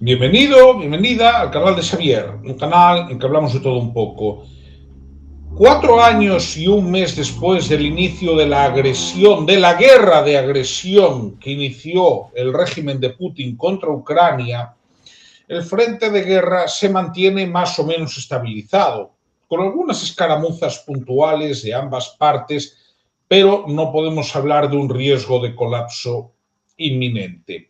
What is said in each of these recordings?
Bienvenido, bienvenida al canal de Xavier, un canal en que hablamos de todo un poco. 4 años y un mes después del inicio de la agresión, de la guerra de agresión que inició el régimen de Putin contra Ucrania, el frente de guerra se mantiene más o menos estabilizado, con algunas escaramuzas puntuales de ambas partes, pero no podemos hablar de un riesgo de colapso inminente.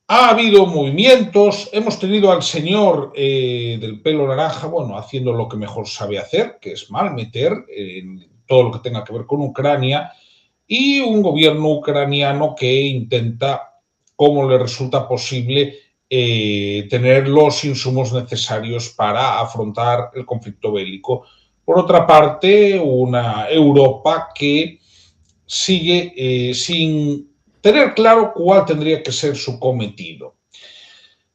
Ha habido movimientos, hemos tenido al señor del pelo naranja, bueno, haciendo lo que mejor sabe hacer, que es mal meter en todo lo que tenga que ver con Ucrania, y un gobierno ucraniano que intenta, como le resulta posible, tener los insumos necesarios para afrontar el conflicto bélico. Por otra parte, una Europa que sigue sin tener claro cuál tendría que ser su cometido.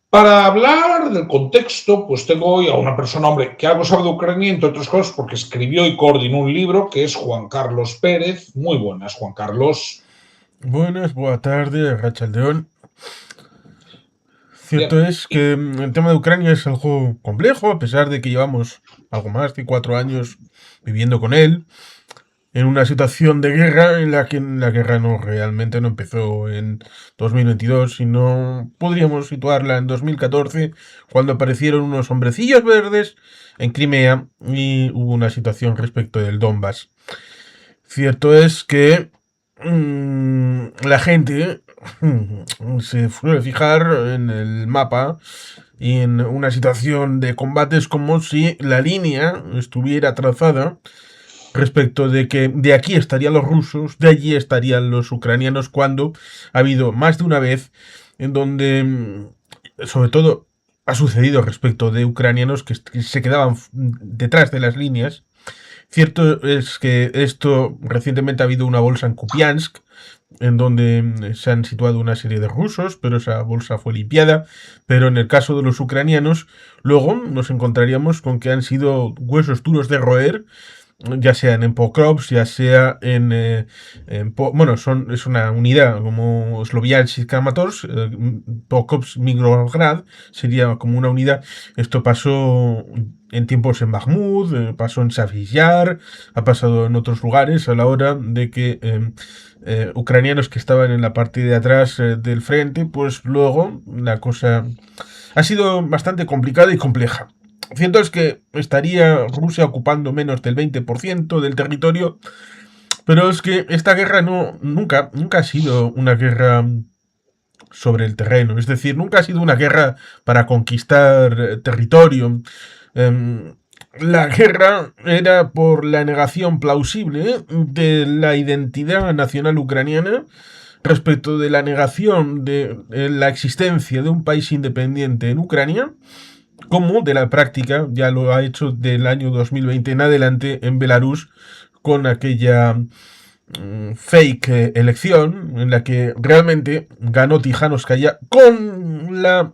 Para hablar del contexto, pues tengo hoy a una persona, hombre, que algo sabe de Ucrania, entre otras cosas, porque escribió y coordinó un libro, que es Juan Carlos Pérez. Muy buenas, Juan Carlos. Buenas, buena tarde, Rachaldeón. Bien. Cierto es que el tema de Ucrania es algo complejo, a pesar de que llevamos algo más de 4 años viviendo con él, en una situación de guerra en la que la guerra realmente no empezó en 2022, sino podríamos situarla en 2014, cuando aparecieron unos hombrecillos verdes en Crimea y hubo una situación respecto del Donbass. Cierto es que la gente se suele fijar en el mapa y en una situación de combates como si la línea estuviera trazada respecto de que de aquí estarían los rusos, de allí estarían los ucranianos, cuando ha habido más de una vez en donde, sobre todo, ha sucedido respecto de ucranianos que se quedaban detrás de las líneas. Cierto es que esto recientemente ha habido una bolsa en Kupiansk, en donde se han situado una serie de rusos, pero esa bolsa fue limpiada. Pero en el caso de los ucranianos, luego nos encontraríamos con que han sido huesos duros de roer, ya sea en Pokrovsk, ya sea bueno, es una unidad como Sloviansk Kramatorsk, Pokrovsk Migrograd, sería como una unidad. Esto pasó en tiempos en Bakhmut, pasó en Savizar, ha pasado en otros lugares a la hora de que ucranianos que estaban en la parte de atrás del frente, pues luego la cosa ha sido bastante complicada y compleja. Cierto es que estaría Rusia ocupando menos del 20% del territorio, pero es que esta guerra nunca ha sido una guerra sobre el terreno, es decir, nunca ha sido una guerra para conquistar territorio. La guerra era por la negación plausible de la identidad nacional ucraniana, respecto de la negación de la existencia de un país independiente en Ucrania, como de la práctica, ya lo ha hecho del año 2020 en adelante en Belarus, con aquella fake elección en la que realmente ganó Tijanovskaya, con la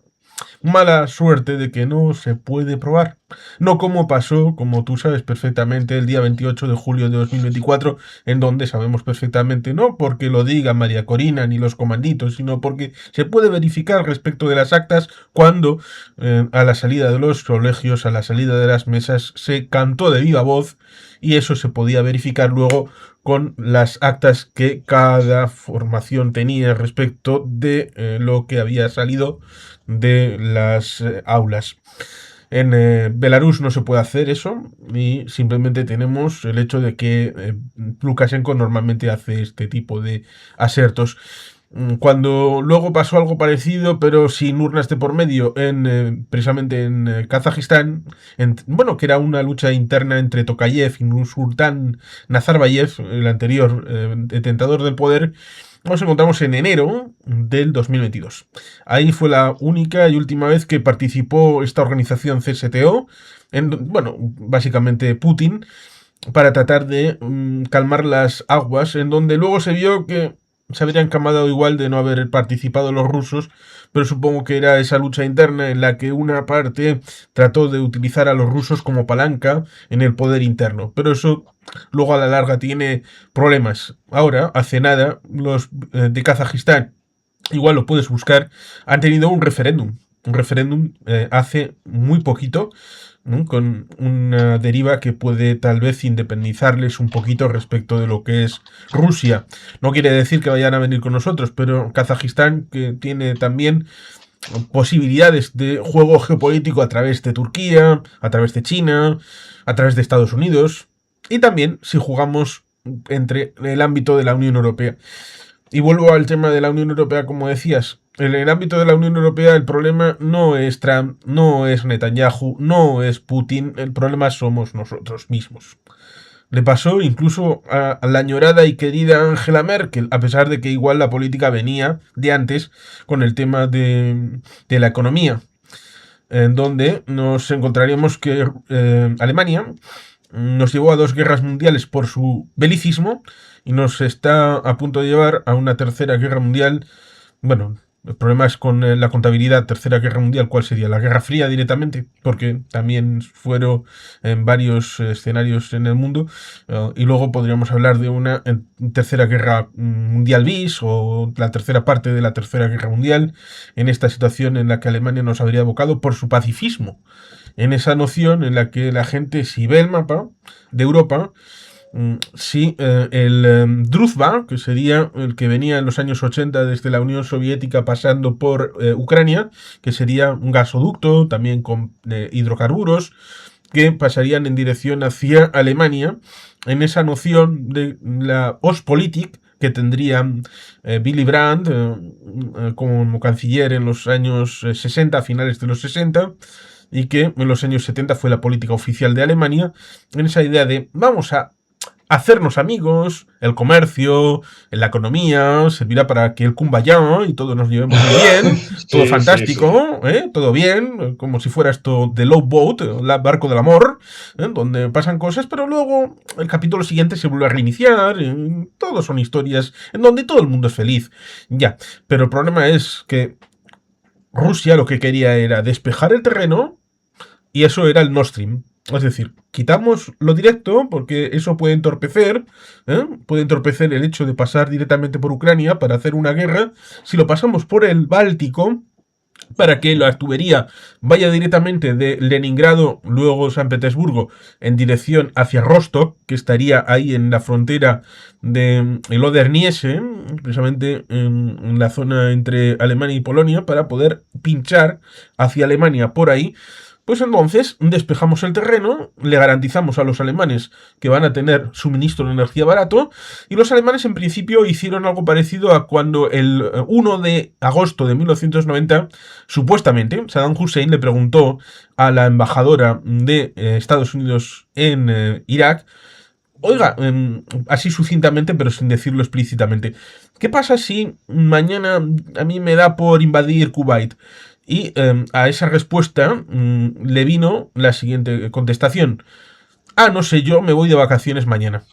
mala suerte de que no se puede probar. No como pasó, como tú sabes perfectamente, el día 28 de julio de 2024, en donde sabemos perfectamente, no porque lo diga María Corina ni los comanditos, sino porque se puede verificar respecto de las actas, cuando a la salida de los colegios, a la salida de las mesas, se cantó de viva voz, y eso se podía verificar luego con las actas que cada formación tenía respecto de lo que había salido de las aulas. En Belarus no se puede hacer eso, y simplemente tenemos el hecho de que Lukashenko normalmente hace este tipo de asertos. Cuando luego pasó algo parecido, pero sin urnas de por medio, precisamente en Kazajistán, bueno, que era una lucha interna entre Tokayev y Nursultán Nazarbayev, el anterior detentador del poder, nos encontramos en enero del 2022. Ahí fue la única y última vez que participó esta organización CSTO, bueno, básicamente Putin, para tratar de calmar las aguas, en donde luego se vio que se habrían calmado igual de no haber participado los rusos, pero supongo que era esa lucha interna en la que una parte trató de utilizar a los rusos como palanca en el poder interno, pero eso luego a la larga tiene problemas. Ahora, hace nada, los de Kazajistán, igual lo puedes buscar, han tenido un referéndum un referéndum hace muy poquito, ¿no? Con una deriva que puede tal vez independizarles un poquito respecto de lo que es Rusia. No quiere decir que vayan a venir con nosotros, pero Kazajistán, que tiene también posibilidades de juego geopolítico a través de Turquía, a través de China, a través de Estados Unidos, y también si jugamos entre el ámbito de la Unión Europea. Y vuelvo al tema de la Unión Europea, como decías. En el ámbito de la Unión Europea el problema no es Trump, no es Netanyahu, no es Putin, el problema somos nosotros mismos. Le pasó incluso a la añorada y querida Angela Merkel, a pesar de que igual la política venía de antes con el tema de la economía, en donde nos encontraríamos que Alemania nos llevó a 2 guerras mundiales por su belicismo y nos está a punto de llevar a una tercera guerra mundial. Bueno, el problema es con la contabilidad. Tercera guerra mundial, ¿cuál sería? La Guerra Fría directamente, porque también fueron en varios escenarios en el mundo. Y luego podríamos hablar de una tercera guerra mundial bis o la tercera parte de la tercera guerra mundial, en esta situación en la que Alemania nos habría abocado por su pacifismo, en esa noción en la que la gente, si ve el mapa de Europa, si el Druzhba, que sería el que venía en los años 80 desde la Unión Soviética pasando por Ucrania, que sería un gasoducto también con hidrocarburos, que pasarían en dirección hacia Alemania, en esa noción de la Ostpolitik que tendría Willy Brandt como canciller en los años 60, a finales de los 60, y que en los años 70 fue la política oficial de Alemania, en esa idea de vamos a hacernos amigos, el comercio, la economía, servirá para que el kumbaya y todos nos llevemos muy bien, todo Sí, fantástico, todo bien, como si fuera esto de Love Boat, el barco del amor, donde pasan cosas, pero luego el capítulo siguiente se vuelve a reiniciar, todos son historias en donde todo el mundo es feliz, ya, pero el problema es que Rusia lo que quería era despejar el terreno y eso era el Nord Stream. Es decir, quitamos lo directo porque eso puede entorpecer el hecho de pasar directamente por Ucrania para hacer una guerra. Si lo pasamos por el Báltico, para que la tubería vaya directamente de Leningrado, luego San Petersburgo, en dirección hacia Rostock, que estaría ahí en la frontera de el Oder-Neisse, precisamente en la zona entre Alemania y Polonia, para poder pinchar hacia Alemania por ahí. Pues entonces despejamos el terreno, le garantizamos a los alemanes que van a tener suministro de energía barato, y los alemanes en principio hicieron algo parecido a cuando el 1 de agosto de 1990, supuestamente, Saddam Hussein le preguntó a la embajadora de Estados Unidos en Irak, oiga, así sucintamente pero sin decirlo explícitamente, ¿qué pasa si mañana a mí me da por invadir Kuwait? Y a esa respuesta le vino la siguiente contestación. Ah, no sé, yo me voy de vacaciones mañana.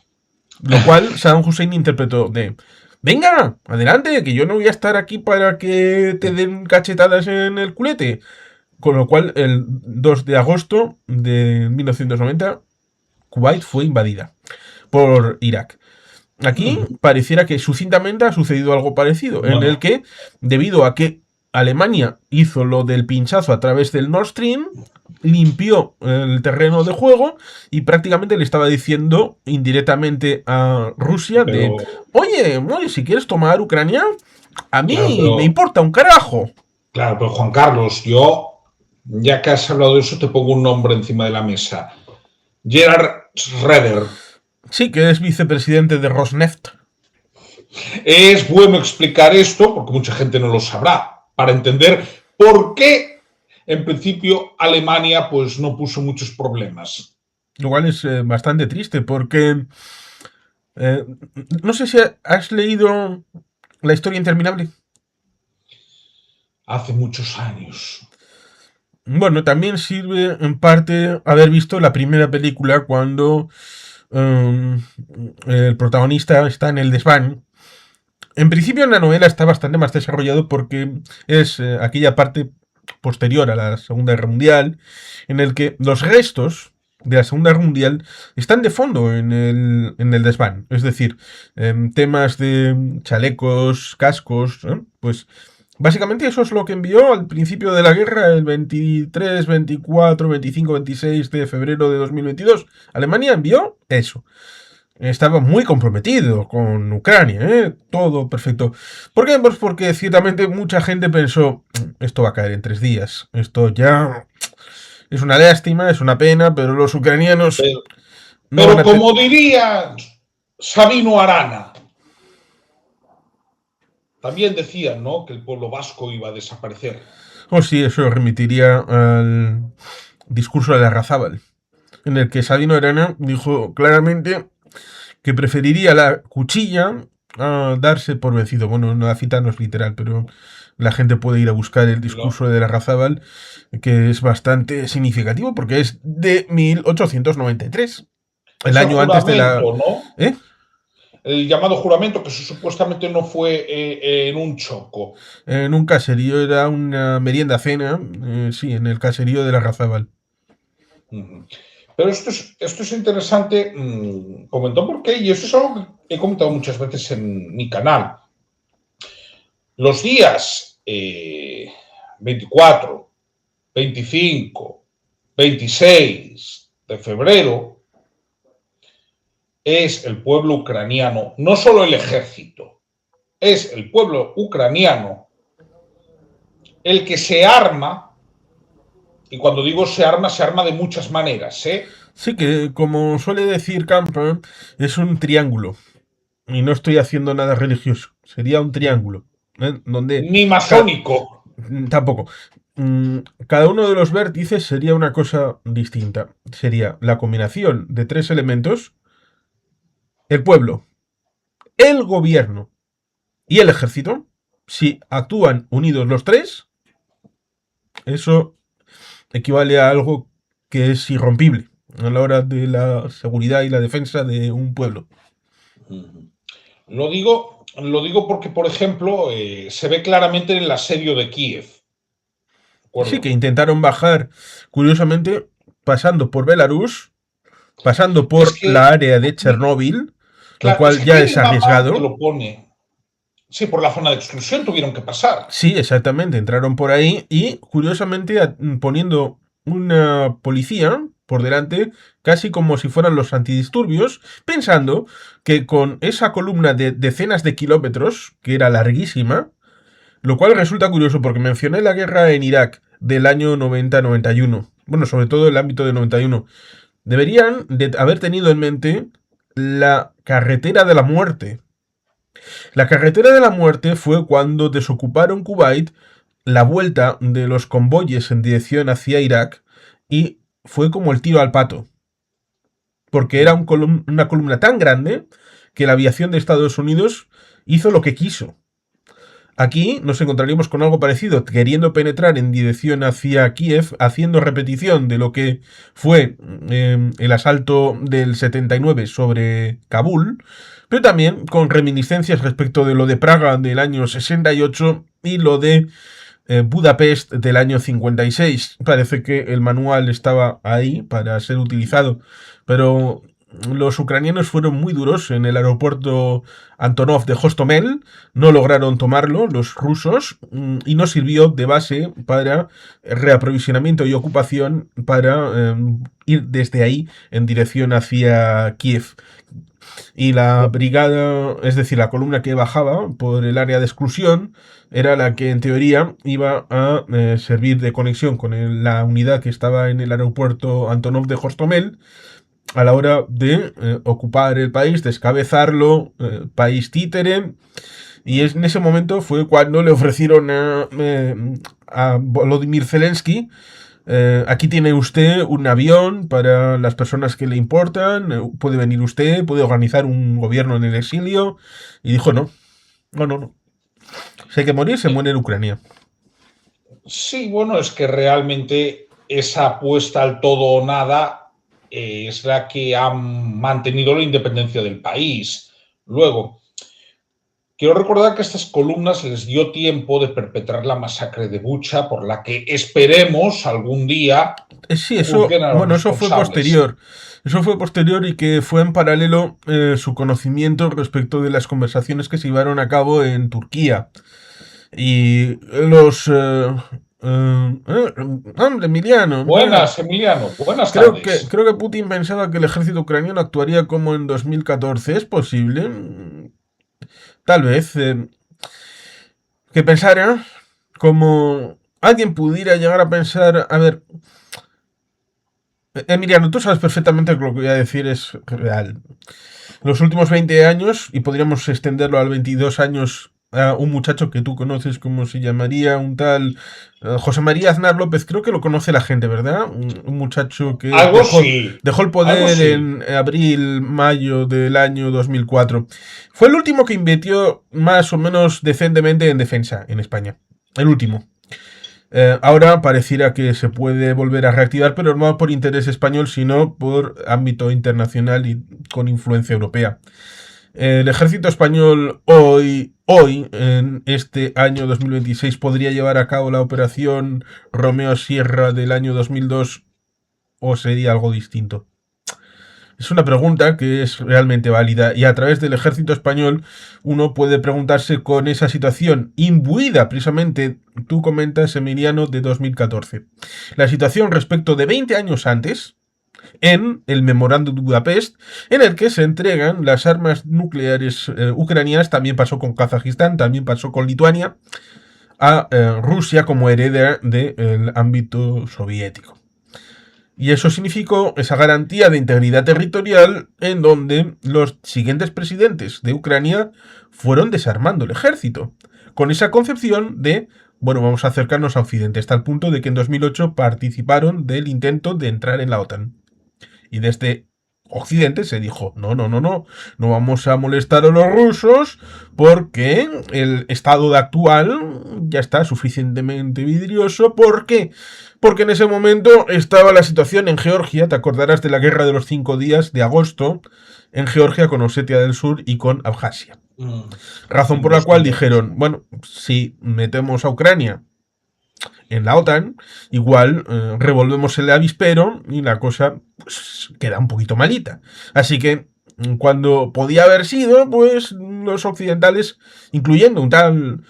Lo cual Saddam Hussein interpretó de... Venga, adelante, que yo no voy a estar aquí para que te den cachetadas en el culete. Con lo cual, el 2 de agosto de 1990, Kuwait fue invadida por Irak. Aquí pareciera que sucintamente ha sucedido algo parecido, en el que, debido a que Alemania hizo lo del pinchazo a través del Nord Stream, limpió el terreno de juego y prácticamente le estaba diciendo indirectamente a Rusia de oye, si quieres tomar Ucrania, a mí me importa un carajo. Claro, pero Juan Carlos, yo, ya que has hablado de eso, te pongo un nombre encima de la mesa. Gerhard Schroeder. Sí, que es vicepresidente de Rosneft. Es bueno explicar esto, porque mucha gente no lo sabrá, para entender por qué, en principio, Alemania pues, no puso muchos problemas. Lo cual es bastante triste, porque no sé si has leído La historia interminable. Hace muchos años. Bueno, también sirve en parte haber visto la primera película cuando el protagonista está en el desván. En principio en la novela está bastante más desarrollado porque es aquella parte posterior a la Segunda Guerra Mundial en el que los restos de la Segunda Guerra Mundial están de fondo en el desván. Es decir, temas de chalecos, cascos, pues Básicamente eso es lo que envió al principio de la guerra, el 23, 24, 25, 26 de febrero de 2022. Alemania envió eso. Estaba muy comprometido con Ucrania, ¿eh? Todo perfecto. ¿Por qué? Pues porque ciertamente mucha gente pensó, esto va a caer en 3 días. Esto ya es una lástima, es una pena, pero los ucranianos Pero, no van pero a tener... como diría Sabino Arana, también decían, ¿no?, que el pueblo vasco iba a desaparecer. O sí, eso remitiría al discurso de Larrazábal, en el que Sabino Arana dijo claramente que preferiría la cuchilla a darse por vencido. Bueno, la cita no es literal, pero la gente puede ir a buscar el Lo, discurso de Larrazábal, que es bastante significativo porque es de 1893, el es el año antes de la... juramento, ¿no? ¿Eh? El llamado juramento, que supuestamente no fue en un choco. En un caserío, era una merienda cena, sí, en el caserío de Larrazábal. Pero esto es interesante, comentó por qué, y eso es algo que he comentado muchas veces en mi canal. Los días 24, 25, 26 de febrero es el pueblo ucraniano, no solo el ejército, es el pueblo ucraniano el que se arma, y cuando digo se arma de muchas maneras, ¿eh? Sí, que como suele decir Campa, es un triángulo. Y no estoy haciendo nada religioso. Sería un triángulo. Donde Ni masónico. tampoco. Mm, Cada uno de los vértices sería una cosa distinta. Sería la combinación de 3 elementos: el pueblo, el gobierno y el ejército. Si actúan unidos los tres, eso equivale a algo que es irrompible a la hora de la seguridad y la defensa de un pueblo. Lo digo porque, por ejemplo, se ve claramente en el asedio de Kiev. ¿De Sí, que acuerdo? intentaron bajar, curiosamente, pasando por Belarus, pasando Es por que, la área de Chernóbil, lo claro, es cual que ya aquí en es el mapa te arriesgado. lo pone. Sí, por la zona de exclusión tuvieron que pasar. Sí, exactamente, entraron por ahí y, curiosamente, poniendo una policía por delante, casi como si fueran los antidisturbios, pensando que con esa columna de decenas de kilómetros, que era larguísima, lo cual resulta curioso porque mencioné la guerra en Irak del año 90-91, bueno, sobre todo el ámbito de 91, deberían de haber tenido en mente la carretera de la muerte. La carretera de la muerte fue cuando desocuparon Kuwait, la vuelta de los convoyes en dirección hacia Irak, y fue como el tiro al pato, porque era una columna tan grande que la aviación de Estados Unidos hizo lo que quiso. Aquí nos encontraríamos con algo parecido, queriendo penetrar en dirección hacia Kiev, haciendo repetición de lo que fue el asalto del 79 sobre Kabul, pero también con reminiscencias respecto de lo de Praga del año 68 y lo de Budapest del año 56. Parece que el manual estaba ahí para ser utilizado, pero los ucranianos fueron muy duros en el aeropuerto Antonov de Hostomel, no lograron tomarlo los rusos y no sirvió de base para reaprovisionamiento y ocupación para ir desde ahí en dirección hacia Kiev. Y la brigada, es decir, la columna que bajaba por el área de exclusión, era la que en teoría iba a servir de conexión con la unidad que estaba en el aeropuerto Antonov de Hostomel a la hora de ocupar el país, descabezarlo, país títere. Y en ese momento fue cuando le ofrecieron a Volodymyr Zelensky: aquí tiene usted un avión para las personas que le importan, puede venir usted, puede organizar un gobierno en el exilio. Y dijo no, no, no, no. Si hay que morir, se muere en Ucrania. Sí, bueno, es que realmente esa apuesta al todo o nada es la que ha mantenido la independencia del país. Luego, quiero recordar que a estas columnas les dio tiempo de perpetrar la masacre de Bucha, por la que esperemos algún día Sí, eso, juzguen a los bueno, eso fue responsables. posterior. Eso fue posterior y que fue en paralelo su conocimiento respecto de las conversaciones que se llevaron a cabo en Turquía. Y los... hombre, Emiliano. Buenas, Emiliano. Buenas Creo tardes. que Putin pensaba que el ejército ucraniano actuaría como en 2014. ¿Es posible? Tal vez. Que pensara como alguien pudiera llegar a pensar... A ver, Emiliano, tú sabes perfectamente que lo que voy a decir es real. Los últimos 20 años, y podríamos extenderlo a 22 años, a un muchacho que tú conoces, ¿cómo se llamaría? Un tal José María Aznar López, creo que lo conoce la gente, ¿verdad? Un muchacho que Algo sí, dejó el algo poder sí. en abril, mayo del año 2004. Fue el último que invirtió más o menos decentemente en defensa en España. El último. Ahora pareciera que se puede volver a reactivar, pero no por interés español, sino por ámbito internacional y con influencia europea. El ejército español hoy, en este año 2026, podría llevar a cabo la operación Romeo Sierra del año 2002 o sería algo distinto. Es una pregunta que es realmente válida y a través del ejército español uno puede preguntarse con esa situación imbuida, precisamente tú comentas, Emiliano, de 2014. La situación respecto de 20 años antes, en el Memorándum de Budapest, en el que se entregan las armas nucleares ucranianas, también pasó con Kazajistán, también pasó con Lituania, a Rusia como heredera del ámbito soviético. Y eso significó esa garantía de integridad territorial en donde los siguientes presidentes de Ucrania fueron desarmando el ejército, con esa concepción de, bueno, vamos a acercarnos a Occidente, hasta el punto de que en 2008 participaron del intento de entrar en la OTAN. Y desde Occidente se dijo, no vamos a molestar a los rusos porque el estado actual ya está suficientemente vidrioso. ¿Por qué? Porque en ese momento estaba la situación en Georgia, te acordarás de la guerra de los 5 días de agosto, en Georgia con Osetia del Sur y con Abjasia. Razón En por la cual 2012, sí. dijeron, bueno, si metemos a Ucrania en la OTAN, igual revolvemos el avispero y la cosa pues, queda un poquito malita. Así que cuando podía haber sido, pues los occidentales, incluyendo un tal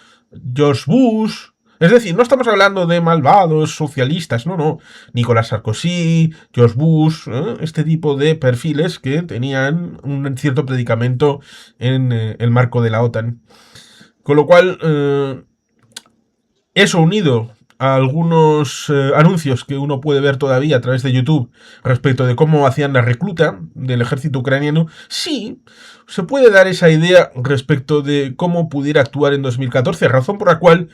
George Bush, es decir, no estamos hablando de malvados socialistas, no. Nicolás Sarkozy, George Bush, este tipo de perfiles que tenían un cierto predicamento en el marco de la OTAN. Con lo cual, eso unido a algunos anuncios que uno puede ver todavía a través de YouTube respecto de cómo hacían la recluta del ejército ucraniano, sí, se puede dar esa idea respecto de cómo pudiera actuar en 2014, razón por la cual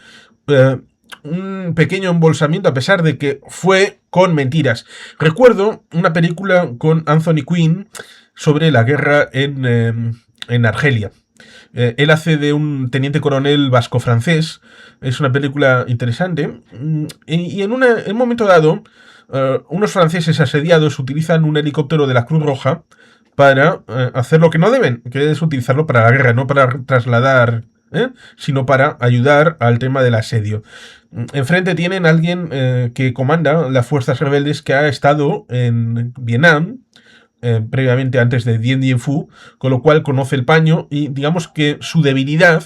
un pequeño embolsamiento a pesar de que fue con mentiras. Recuerdo una película con Anthony Quinn sobre la guerra en Argelia. Él hace de un teniente coronel vasco-francés. Es una película interesante. Y en un momento dado, unos franceses asediados utilizan un helicóptero de la Cruz Roja para hacer lo que no deben, que es utilizarlo para la guerra, no para trasladar, sino para ayudar al tema del asedio. Enfrente tienen a alguien que comanda las fuerzas rebeldes que ha estado en Vietnam, previamente antes de Dien Bien Phu, con lo cual conoce el paño y digamos que su debilidad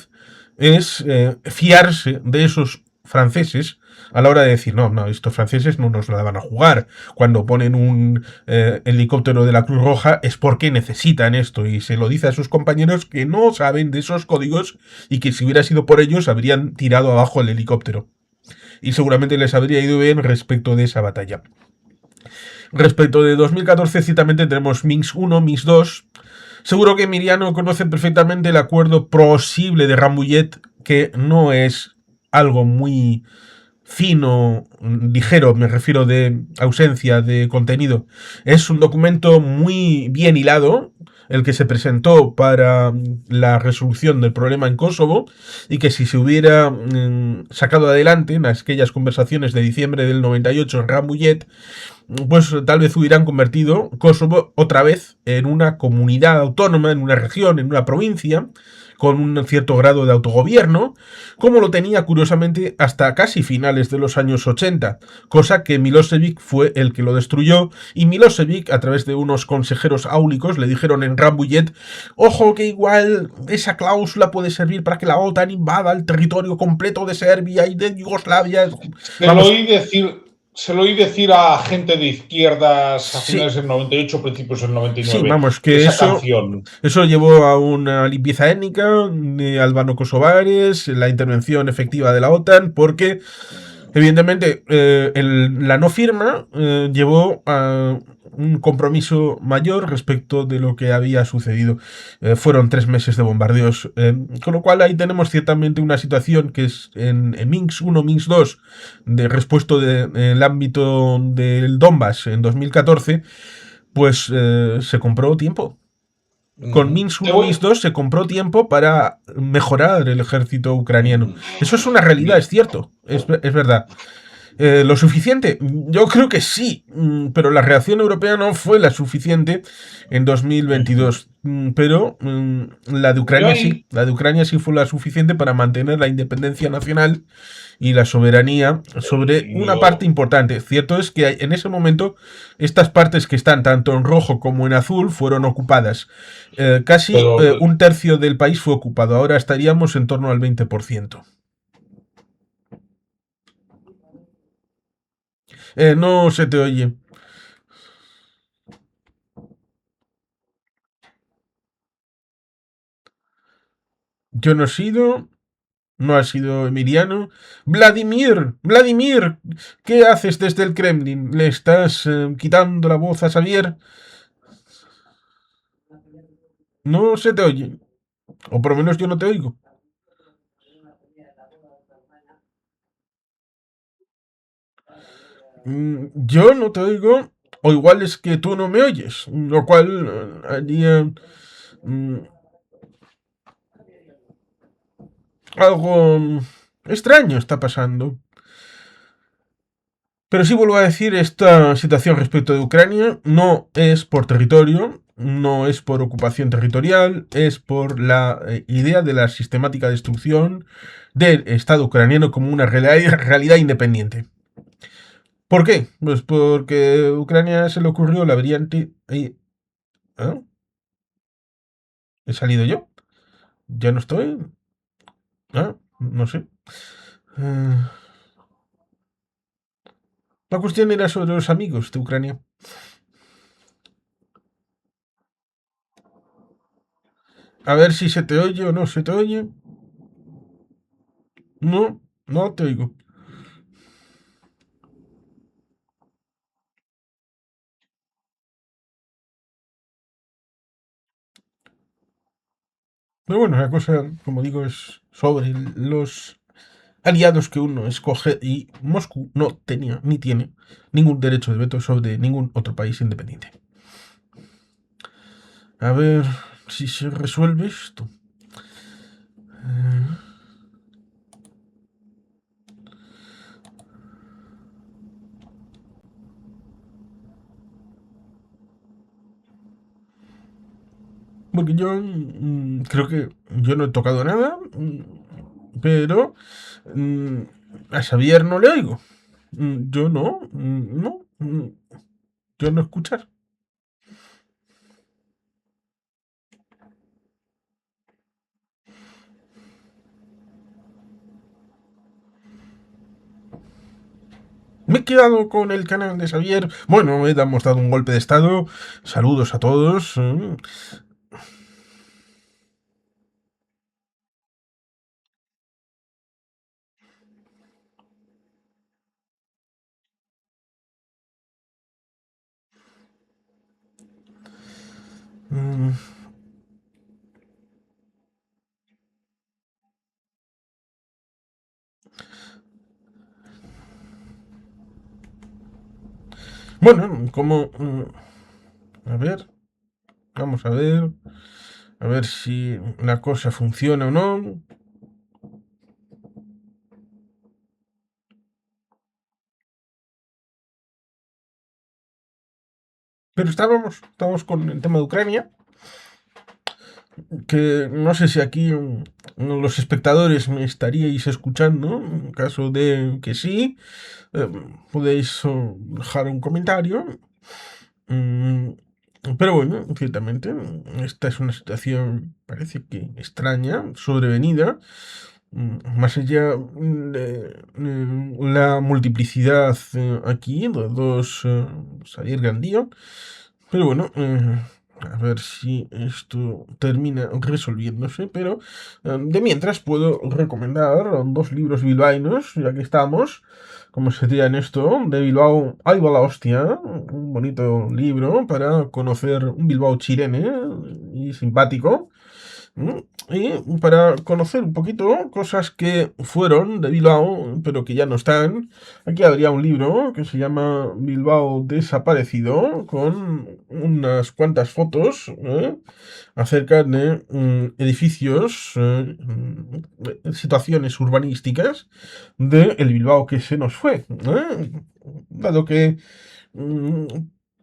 es fiarse de esos franceses a la hora de decir, no, estos franceses no nos la van a jugar. Cuando ponen un helicóptero de la Cruz Roja es porque necesitan esto y se lo dice a sus compañeros que no saben de esos códigos y que si hubiera sido por ellos habrían tirado abajo el helicóptero. Y seguramente les habría ido bien respecto de esa batalla. Respecto de 2014, ciertamente tenemos Minsk 1, Minsk 2. Seguro que Emiliano conoce perfectamente el acuerdo posible de Rambouillet, que no es algo muy fino, ligero, me refiero de ausencia de contenido. Es un documento muy bien hilado, el que se presentó para la resolución del problema en Kosovo y que si se hubiera sacado adelante en aquellas conversaciones de diciembre del 98 en Rambouillet, pues tal vez hubieran convertido Kosovo otra vez en una comunidad autónoma, en una región, en una provincia, con un cierto grado de autogobierno, como lo tenía curiosamente hasta casi finales de los años 80, cosa que Milosevic fue el que lo destruyó, y Milosevic, a través de unos consejeros áulicos, le dijeron en Rambouillet: ojo que igual esa cláusula puede servir para que la OTAN invada el territorio completo de Serbia y de Yugoslavia. Se lo Vamos, oí decir, se lo oí decir a gente de izquierdas a sí, finales del 98, principios del sí, 99, vamos, que esa eso canción. Eso llevó a una limpieza étnica de albano-kosovares, la intervención efectiva de la OTAN, porque evidentemente la no firma llevó a un compromiso mayor respecto de lo que había sucedido. Fueron 3 meses de bombardeos, con lo cual ahí tenemos ciertamente una situación que es en Minsk 1, Minsk 2, de respuesta del ámbito del Donbass en 2014, pues se compró tiempo. Con Minsk Te 1, voy. Minsk 2 se compró tiempo para mejorar el ejército ucraniano. Eso es una realidad, es cierto, es verdad. ¿Lo suficiente? Yo creo que sí, pero la reacción europea no fue la suficiente en 2022. Pero la de Yo Ucrania sí, ahí, la de Ucrania sí fue la suficiente para mantener la independencia nacional y la soberanía sobre una parte yo, importante. Cierto es que en ese momento estas partes que están tanto en rojo como en azul fueron ocupadas. Casi pero un tercio del país fue ocupado. Ahora estaríamos en torno al 20%. No se te oye. Yo no he sido, no ha sido Emiliano. Vladimir, Vladimir, ¿qué haces desde el Kremlin? ¿Le estás quitando la voz a Xavier? No se te oye. O por lo menos yo no te oigo. Yo no te oigo. O igual es que tú no me oyes. Lo cual haría mm, algo extraño está pasando. Pero sí vuelvo a decir, esta situación respecto de Ucrania no es por territorio, no es por ocupación territorial, es por la idea de la sistemática destrucción del Estado ucraniano como una realidad independiente. ¿Por qué? Pues porque a Ucrania se le ocurrió la brillante... ¿Ah? ¿He salido yo? ¿Ya no estoy? Ah, no sé. Eh, la cuestión era sobre los amigos de Ucrania. A ver si se te oye o no se te oye. No, no te oigo. Pero bueno, la cosa, como digo, es sobre los aliados que uno escoge y Moscú no tenía ni tiene ningún derecho de veto sobre ningún otro país independiente. A ver si se resuelve esto. Porque yo creo que yo no he tocado nada, pero mm, a Xavier no le oigo. Yo no, no, yo no escuchar. Me he quedado con el canal de Xavier. Bueno, hemos dado un golpe de estado. Saludos a todos. Mm, Bueno, como... a ver, vamos a ver. A ver si la cosa funciona o no. Pero estábamos con el tema de Ucrania, que no sé si aquí los espectadores me estaríais escuchando. En caso de que sí, eh, podéis dejar un comentario. Mm, pero bueno, ciertamente, esta es una situación, parece que extraña, sobrevenida, más allá de la multiplicidad aquí, de dos Xavier Gandía. Pero bueno, a ver si esto termina resolviéndose. Pero de mientras puedo recomendar dos libros bilbaínos, ya que estamos. Como sería en esto, de Bilbao, ahí va la hostia, un bonito libro para conocer un Bilbao chilene y simpático. ¿Mm? Y para conocer un poquito cosas que fueron de Bilbao, pero que ya no están, aquí habría un libro que se llama Bilbao desaparecido, con unas cuantas fotos acerca de edificios, situaciones urbanísticas de el Bilbao que se nos fue. Dado que mm,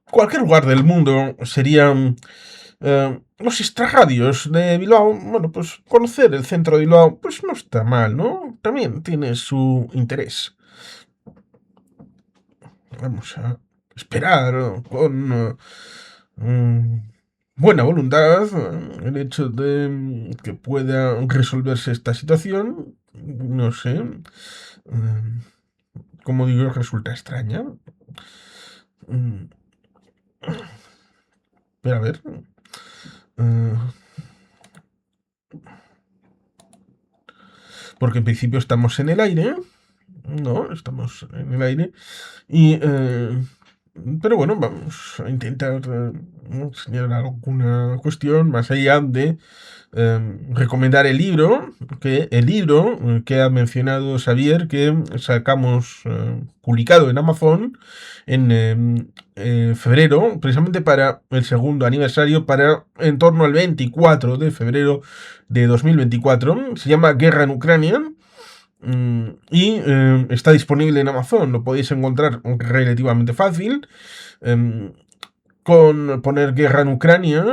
cualquier lugar del mundo sería los extrarradios de Bilbao, bueno, pues conocer el centro de Bilbao, pues no está mal, ¿no? También tiene su interés. Vamos a esperar con buena voluntad el hecho de que pueda resolverse esta situación. No sé, como digo, resulta extraña. Mm, Pero a ver. eh, Porque en principio estamos en el aire. No, estamos en el aire. Y, pero bueno, vamos a intentar enseñar alguna cuestión más allá de recomendar el libro, que ha mencionado Xavier, que sacamos publicado en Amazon en febrero, precisamente para el segundo aniversario, para en torno al 24 de febrero de 2024. Se llama Guerra en Ucrania. Y está disponible en Amazon, lo podéis encontrar relativamente fácil. Con poner guerra en Ucrania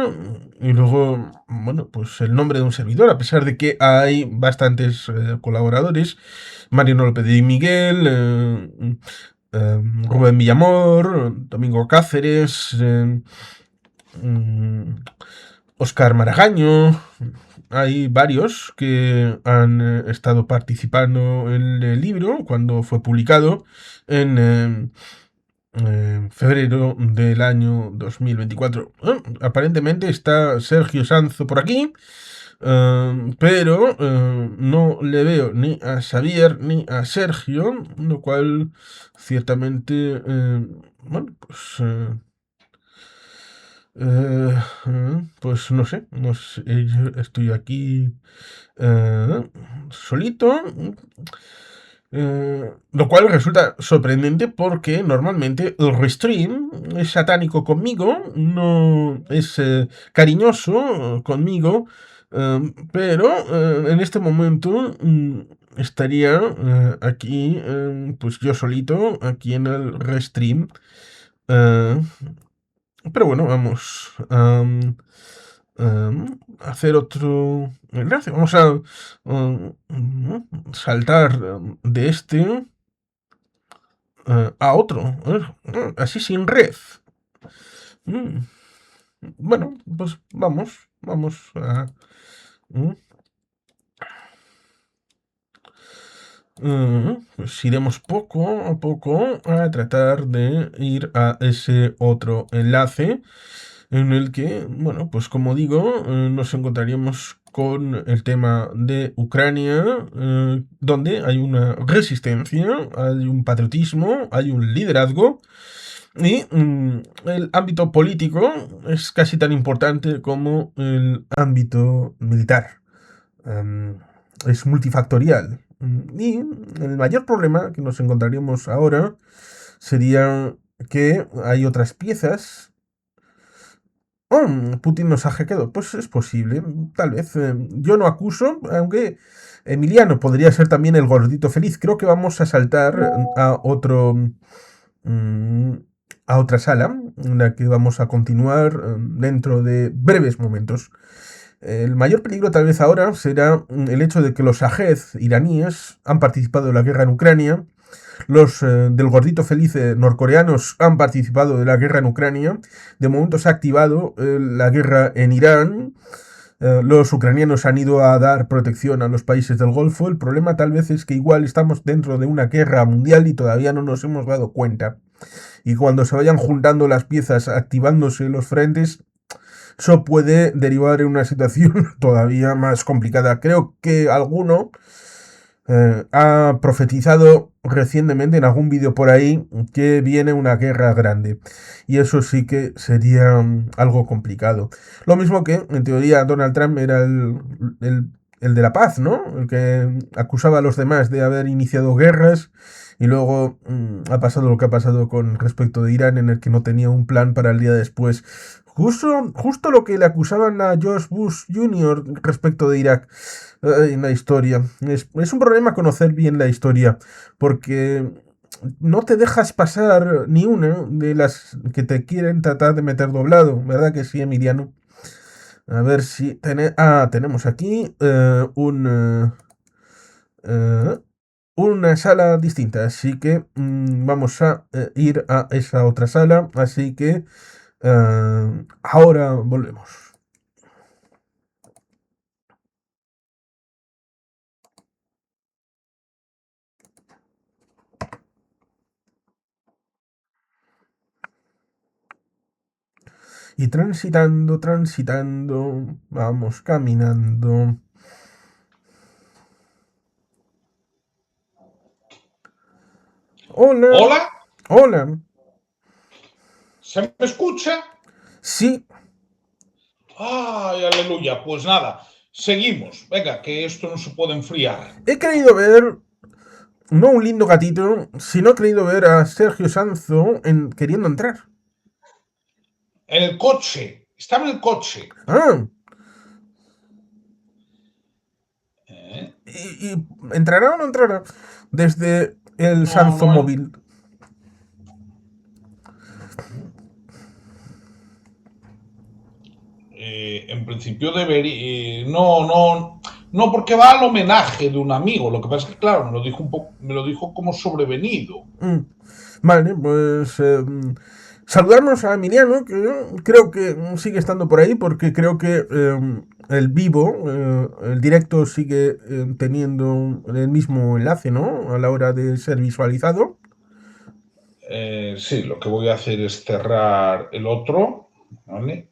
y luego, bueno, pues el nombre de un servidor, a pesar de que hay bastantes colaboradores: Mariano López de Miguel, Rubén Villamor, Domingo Cáceres, Oscar Maragaño. Hay varios que han estado participando en el libro cuando fue publicado en febrero del año 2024. Aparentemente está Sergio Sanzo por aquí, pero no le veo ni a Xavier ni a Sergio, lo cual ciertamente, bueno, pues no sé, yo estoy aquí solito. Lo cual resulta sorprendente porque normalmente el restream es satánico conmigo, no es cariñoso conmigo, pero en este momento estaría aquí, pues yo solito, aquí en el restream. eh, pero bueno, vamos a hacer otro enlace. Vamos a saltar de este a otro. Así sin red. Mm, Bueno, pues vamos a... mm, pues iremos poco a poco a tratar de ir a ese otro enlace en el que, bueno, pues como digo, nos encontraríamos con el tema de Ucrania, donde hay una resistencia, hay un patriotismo, hay un liderazgo y el ámbito político es casi tan importante como el ámbito militar. Um, es multifactorial. Y el mayor problema que nos encontraríamos ahora sería que hay otras piezas. Putin nos ha hackeado. Pues es posible, tal vez. Yo no acuso, aunque Emiliano podría ser también el gordito feliz. Creo que vamos a saltar a otro. mm, a otra sala, en la que vamos a continuar dentro de breves momentos. El mayor peligro tal vez ahora será el hecho de que los Ajed iraníes han participado en la guerra en Ucrania, los del gordito feliz norcoreanos han participado de la guerra en Ucrania, de momento se ha activado la guerra en Irán, los ucranianos han ido a dar protección a los países del Golfo. El problema tal vez es que igual estamos dentro de una guerra mundial y todavía no nos hemos dado cuenta. Y cuando se vayan juntando las piezas, activándose los frentes, eso puede derivar en una situación todavía más complicada. Creo que alguno ha profetizado recientemente en algún vídeo por ahí que viene una guerra grande. Y eso sí que sería algo complicado. Lo mismo que, en teoría, Donald Trump era el de la paz, ¿no? El que acusaba a los demás de haber iniciado guerras. Y luego ha pasado lo que ha pasado con respecto de Irán, en el que no tenía un plan para el día después. Justo lo que le acusaban a George Bush Jr. respecto de Irak en la historia. Es un problema conocer bien la historia, porque no te dejas pasar ni una de las que te quieren tratar de meter doblado, ¿verdad que sí, Emiliano? A ver si tenemos aquí una sala distinta, así que vamos a ir a esa otra sala, así que ahora volvemos. Y transitando, vamos caminando. Hola. Hola. Hola. ¿Se me escucha? Sí. ¡Ay, aleluya! Pues nada, seguimos. Venga, que esto no se puede enfriar. He querido ver, no un lindo gatito, sino he querido ver a Sergio Sanzo queriendo entrar. En el coche. Estaba en el coche. Ah. ¿Y entrará o no entrará? Desde el Sanzo móvil. En principio debería. No, porque va al homenaje de un amigo. Lo que pasa es que, claro, me lo dijo como sobrevenido. Vale, pues saludarnos a Emiliano, que creo que sigue estando por ahí, porque creo que el vivo, el directo sigue teniendo el mismo enlace, ¿no? A la hora de ser visualizado. Sí, lo que voy a hacer es cerrar el otro, ¿vale?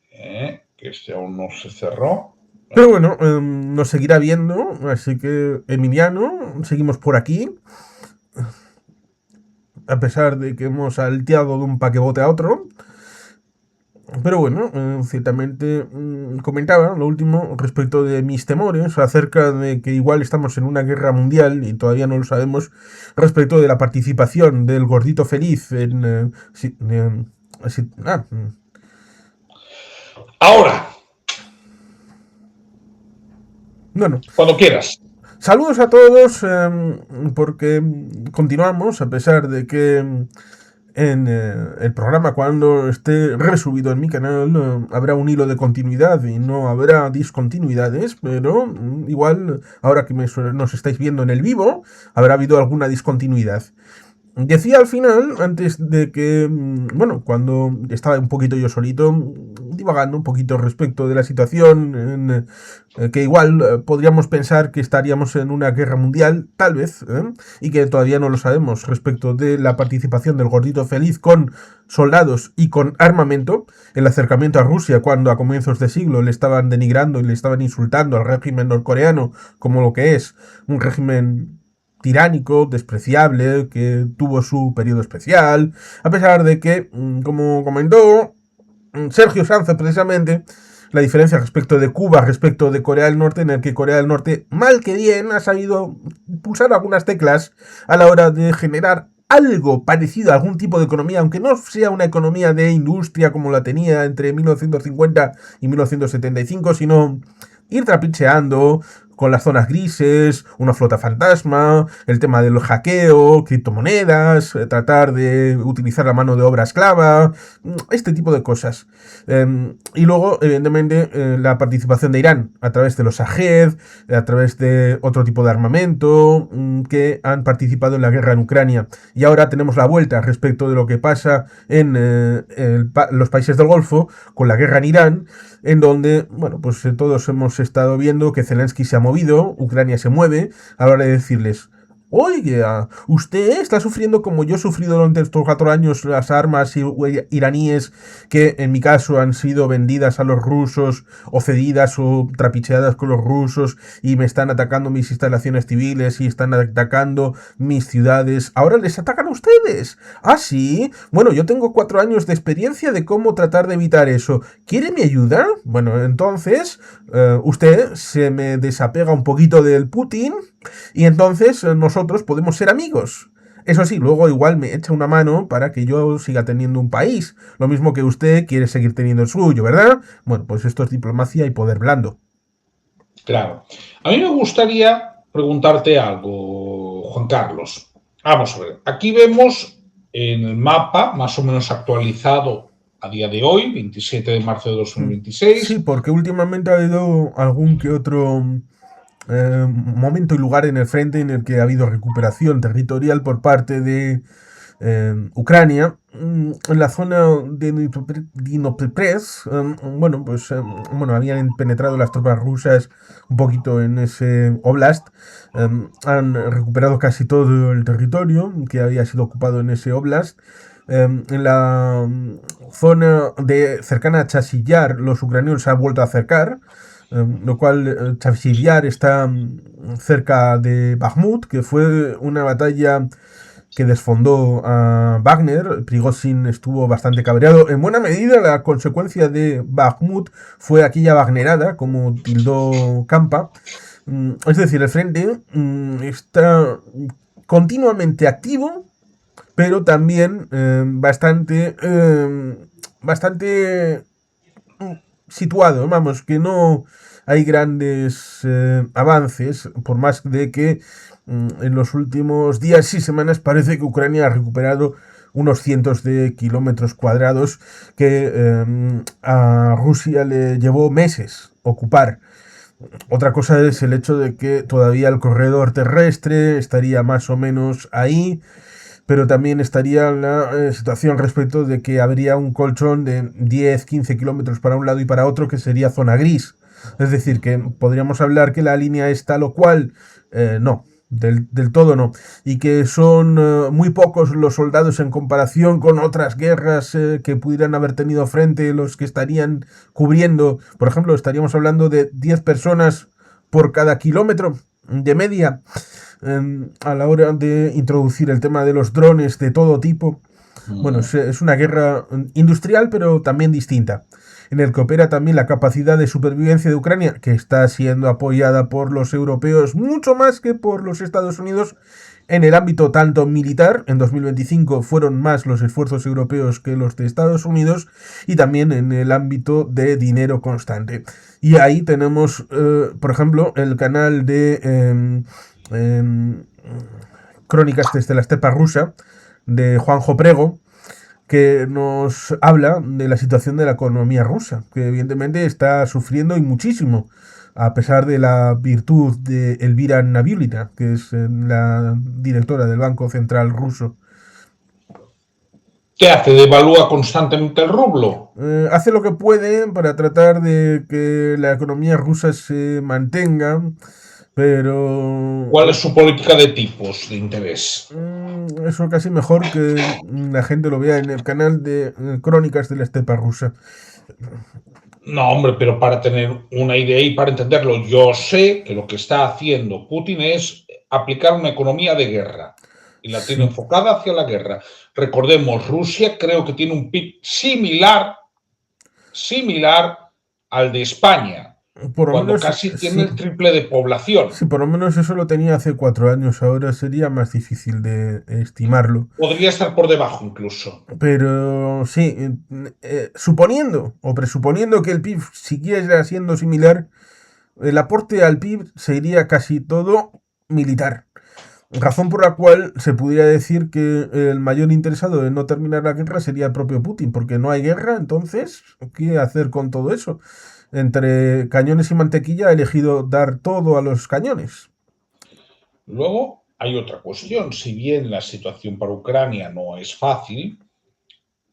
Que este aún no se cerró. Pero bueno, nos seguirá viendo, así que Emiliano, seguimos por aquí. A pesar de que hemos salteado de un paquebote a otro. Pero bueno, ciertamente comentaba lo último respecto de mis temores acerca de que igual estamos en una guerra mundial y todavía no lo sabemos, respecto de la participación del gordito feliz en... Ahora. Bueno. Cuando quieras. Saludos a todos, porque continuamos, a pesar de que en el programa, cuando esté resubido en mi canal, habrá un hilo de continuidad y no habrá discontinuidades, pero igual, ahora que nos estáis viendo en el vivo, habrá habido alguna discontinuidad. Decía al final, antes de que, bueno, cuando estaba un poquito yo solito, divagando un poquito respecto de la situación, que igual podríamos pensar que estaríamos en una guerra mundial, tal vez, y que todavía no lo sabemos respecto de la participación del gordito feliz con soldados y con armamento, el acercamiento a Rusia cuando a comienzos de siglo le estaban denigrando y le estaban insultando al régimen norcoreano como lo que es un régimen tiránico, despreciable, que tuvo su periodo especial, a pesar de que, como comentó Sergio Sanz precisamente, la diferencia respecto de Cuba, respecto de Corea del Norte, en el que Corea del Norte, mal que bien, ha sabido pulsar algunas teclas a la hora de generar algo parecido a algún tipo de economía, aunque no sea una economía de industria como la tenía entre 1950 y 1975, sino ir trapicheando con las zonas grises, una flota fantasma, el tema del hackeo, criptomonedas, tratar de utilizar la mano de obra esclava, este tipo de cosas. Y luego, evidentemente, la participación de Irán a través de los Ajed, a través de otro tipo de armamento que han participado en la guerra en Ucrania. Y ahora tenemos la vuelta respecto de lo que pasa en los países del Golfo con la guerra en Irán, en donde, bueno, pues todos hemos estado viendo que Zelensky se ha movido, Ucrania se mueve, a la hora de decirles: oiga, usted está sufriendo como yo he sufrido durante estos 4 años las armas iraníes que en mi caso han sido vendidas a los rusos o cedidas o trapicheadas con los rusos y me están atacando mis instalaciones civiles y están atacando mis ciudades. Ahora les atacan a ustedes. ¿Ah, sí? Bueno, yo tengo 4 años de experiencia de cómo tratar de evitar eso. ¿Quiere mi ayuda? Bueno, entonces usted se me desapega un poquito del Putin y entonces nosotros podemos ser amigos. Eso sí, luego igual me echa una mano para que yo siga teniendo un país. Lo mismo que usted quiere seguir teniendo el suyo, ¿verdad? Bueno, pues esto es diplomacia y poder blando. Claro. A mí me gustaría preguntarte algo, Juan Carlos. Vamos a ver. Aquí vemos en el mapa, más o menos actualizado a día de hoy, 27 de marzo de Sí, 2026. porque últimamente ha habido algún que otro momento y lugar en el frente en el que ha habido recuperación territorial por parte de Ucrania. En la zona de Dnipropetrovsk, bueno, pues bueno, habían penetrado las tropas rusas un poquito en ese oblast. Han recuperado casi todo el territorio que había sido ocupado en ese oblast. En la zona cercana a Chasillar, los ucranianos se han vuelto a acercar, lo cual Chasillar está cerca de Bakhmut, que fue una batalla que desfondó a Wagner. Prigozhin estuvo bastante cabreado. En buena medida, la consecuencia de Bakhmut fue aquella Wagnerada, como tildó Campa. Es decir, el frente está continuamente activo, pero también bastante situado. Vamos, que no hay grandes avances, por más de que en los últimos días y semanas parece que Ucrania ha recuperado unos cientos de kilómetros cuadrados que a Rusia le llevó meses ocupar. Otra cosa es el hecho de que todavía el corredor terrestre estaría más o menos ahí, pero también estaría la situación respecto de que habría un colchón de 10-15 kilómetros para un lado y para otro, que sería zona gris. Es decir, que podríamos hablar que la línea es tal o cual, no, del todo no, y que son muy pocos los soldados en comparación con otras guerras que pudieran haber tenido frente los que estarían cubriendo. Por ejemplo, estaríamos hablando de 10 personas por cada kilómetro de media a la hora de introducir el tema de los drones de todo tipo. Bueno, es una guerra industrial, pero también distinta, en el que opera también la capacidad de supervivencia de Ucrania, que está siendo apoyada por los europeos mucho más que por los Estados Unidos. En el ámbito tanto militar, en 2025 fueron más los esfuerzos europeos que los de Estados Unidos, y también en el ámbito de dinero constante. Y ahí tenemos, por ejemplo, el canal de Crónicas desde la Estepa Rusa, de Juanjo Prego, que nos habla de la situación de la economía rusa, que evidentemente está sufriendo y muchísimo, a pesar de la virtud de Elvira Nabiulina, que es la directora del Banco Central ruso. ¿Qué hace? ¿Devalúa constantemente el rublo? Hace lo que puede para tratar de que la economía rusa se mantenga, pero ¿Cuál es su política de tipos de interés? eso casi mejor que la gente lo vea en el canal de Crónicas de la Estepa Rusa. No, hombre, pero para tener una idea y para entenderlo, yo sé que lo que está haciendo Putin es aplicar una economía de guerra y la tiene Sí, enfocada hacia la guerra. Recordemos, Rusia creo que tiene un PIB similar al de España, por lo cuando menos casi tiene sí. el triple de población. Sí, por lo menos eso lo tenía hace 4 años. Ahora sería más difícil de estimarlo. Podría estar por debajo incluso. Pero sí, suponiendo o presuponiendo que el PIB siguiera siendo similar, el aporte al PIB sería casi todo militar. Razón por la cual se pudiera decir que el mayor interesado en no terminar la guerra sería el propio Putin, porque no hay guerra, entonces, ¿qué hacer con todo eso? Entre cañones y mantequilla ha elegido dar todo a los cañones. Luego hay otra cuestión. Si bien la situación para Ucrania no es fácil,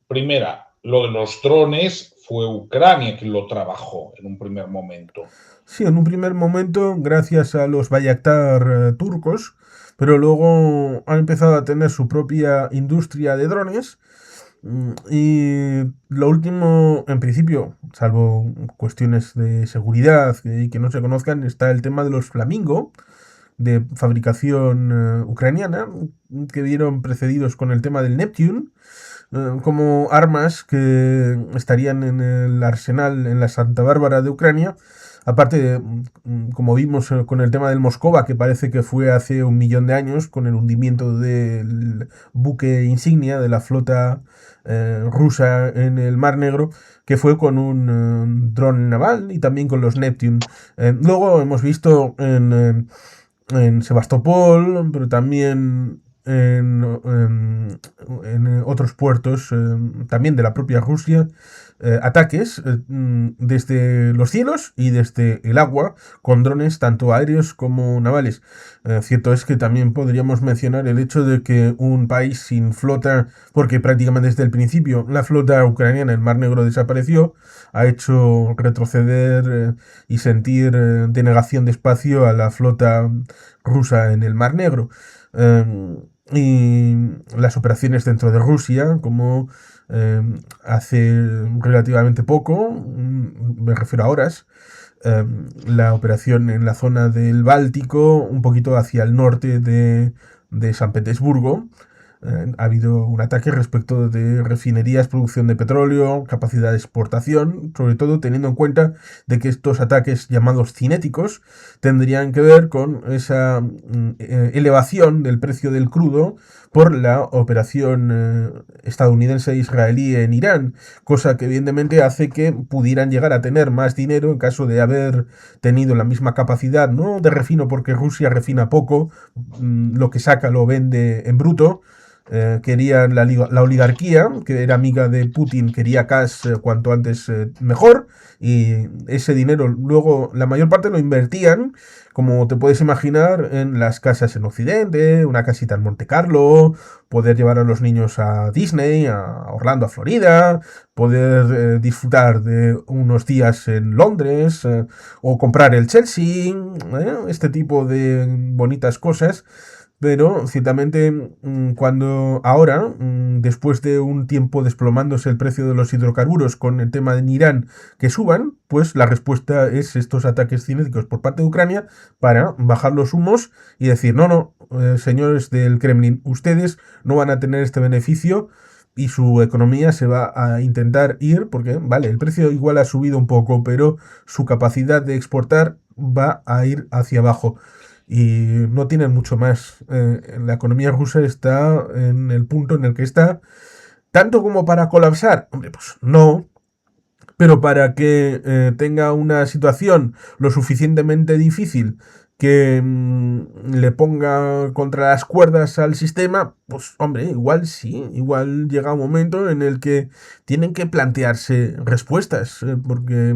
primera, lo de los drones fue Ucrania quien lo trabajó en un primer momento. Sí, en un primer momento, gracias a los Bayraktar turcos, pero luego han empezado a tener su propia industria de drones. Y lo último, en principio, salvo cuestiones de seguridad que no se conozcan, está el tema de los Flamingo, de fabricación ucraniana, que vieron precedidos con el tema del Neptune, como armas que estarían en el arsenal en la Santa Bárbara de Ucrania. Aparte, como vimos con el tema del Moscova, que parece que fue hace 1 millón de años, con el hundimiento del buque insignia de la flota rusa en el Mar Negro, que fue con un dron naval y también con los Neptune. Luego hemos visto en Sebastopol, pero también en otros puertos, también de la propia Rusia, ataques desde los cielos y desde el agua, con drones tanto aéreos como navales. Cierto es que también podríamos mencionar el hecho de que un país sin flota, porque prácticamente desde el principio la flota ucraniana en el Mar Negro desapareció, ha hecho retroceder y sentir denegación de espacio a la flota rusa en el Mar Negro. Y las operaciones dentro de Rusia, como hace relativamente poco, me refiero a horas, la operación en la zona del Báltico, un poquito hacia el norte de San Petersburgo. Ha habido un ataque respecto de refinerías, producción de petróleo, capacidad de exportación, sobre todo teniendo en cuenta de que estos ataques llamados cinéticos tendrían que ver con esa elevación del precio del crudo por la operación estadounidense-israelí en Irán, cosa que evidentemente hace que pudieran llegar a tener más dinero en caso de haber tenido la misma capacidad, no de refino porque Rusia refina poco, lo que saca lo vende en bruto. Querían la oligarquía, que era amiga de Putin, quería gas cuanto antes mejor, y ese dinero luego la mayor parte lo invertían, como te puedes imaginar, en las casas en Occidente, una casita en Monte Carlo, poder llevar a los niños a Disney, a Orlando, a Florida, poder disfrutar de unos días en Londres, o comprar el Chelsea, este tipo de bonitas cosas. Pero ciertamente cuando ahora, después de un tiempo desplomándose el precio de los hidrocarburos con el tema de Irán que suban, pues la respuesta es estos ataques cinéticos por parte de Ucrania para bajar los humos y decir, no, no, señores del Kremlin, ustedes no van a tener este beneficio y su economía se va a intentar ir porque, vale, el precio igual ha subido un poco, pero su capacidad de exportar va a ir hacia abajo y no tienen mucho más. La economía rusa está en el punto en el que está, tanto como para colapsar. Hombre, pues no, pero para que tenga una situación lo suficientemente difícil que le ponga contra las cuerdas al sistema, pues hombre, igual sí, igual llega un momento en el que tienen que plantearse respuestas, porque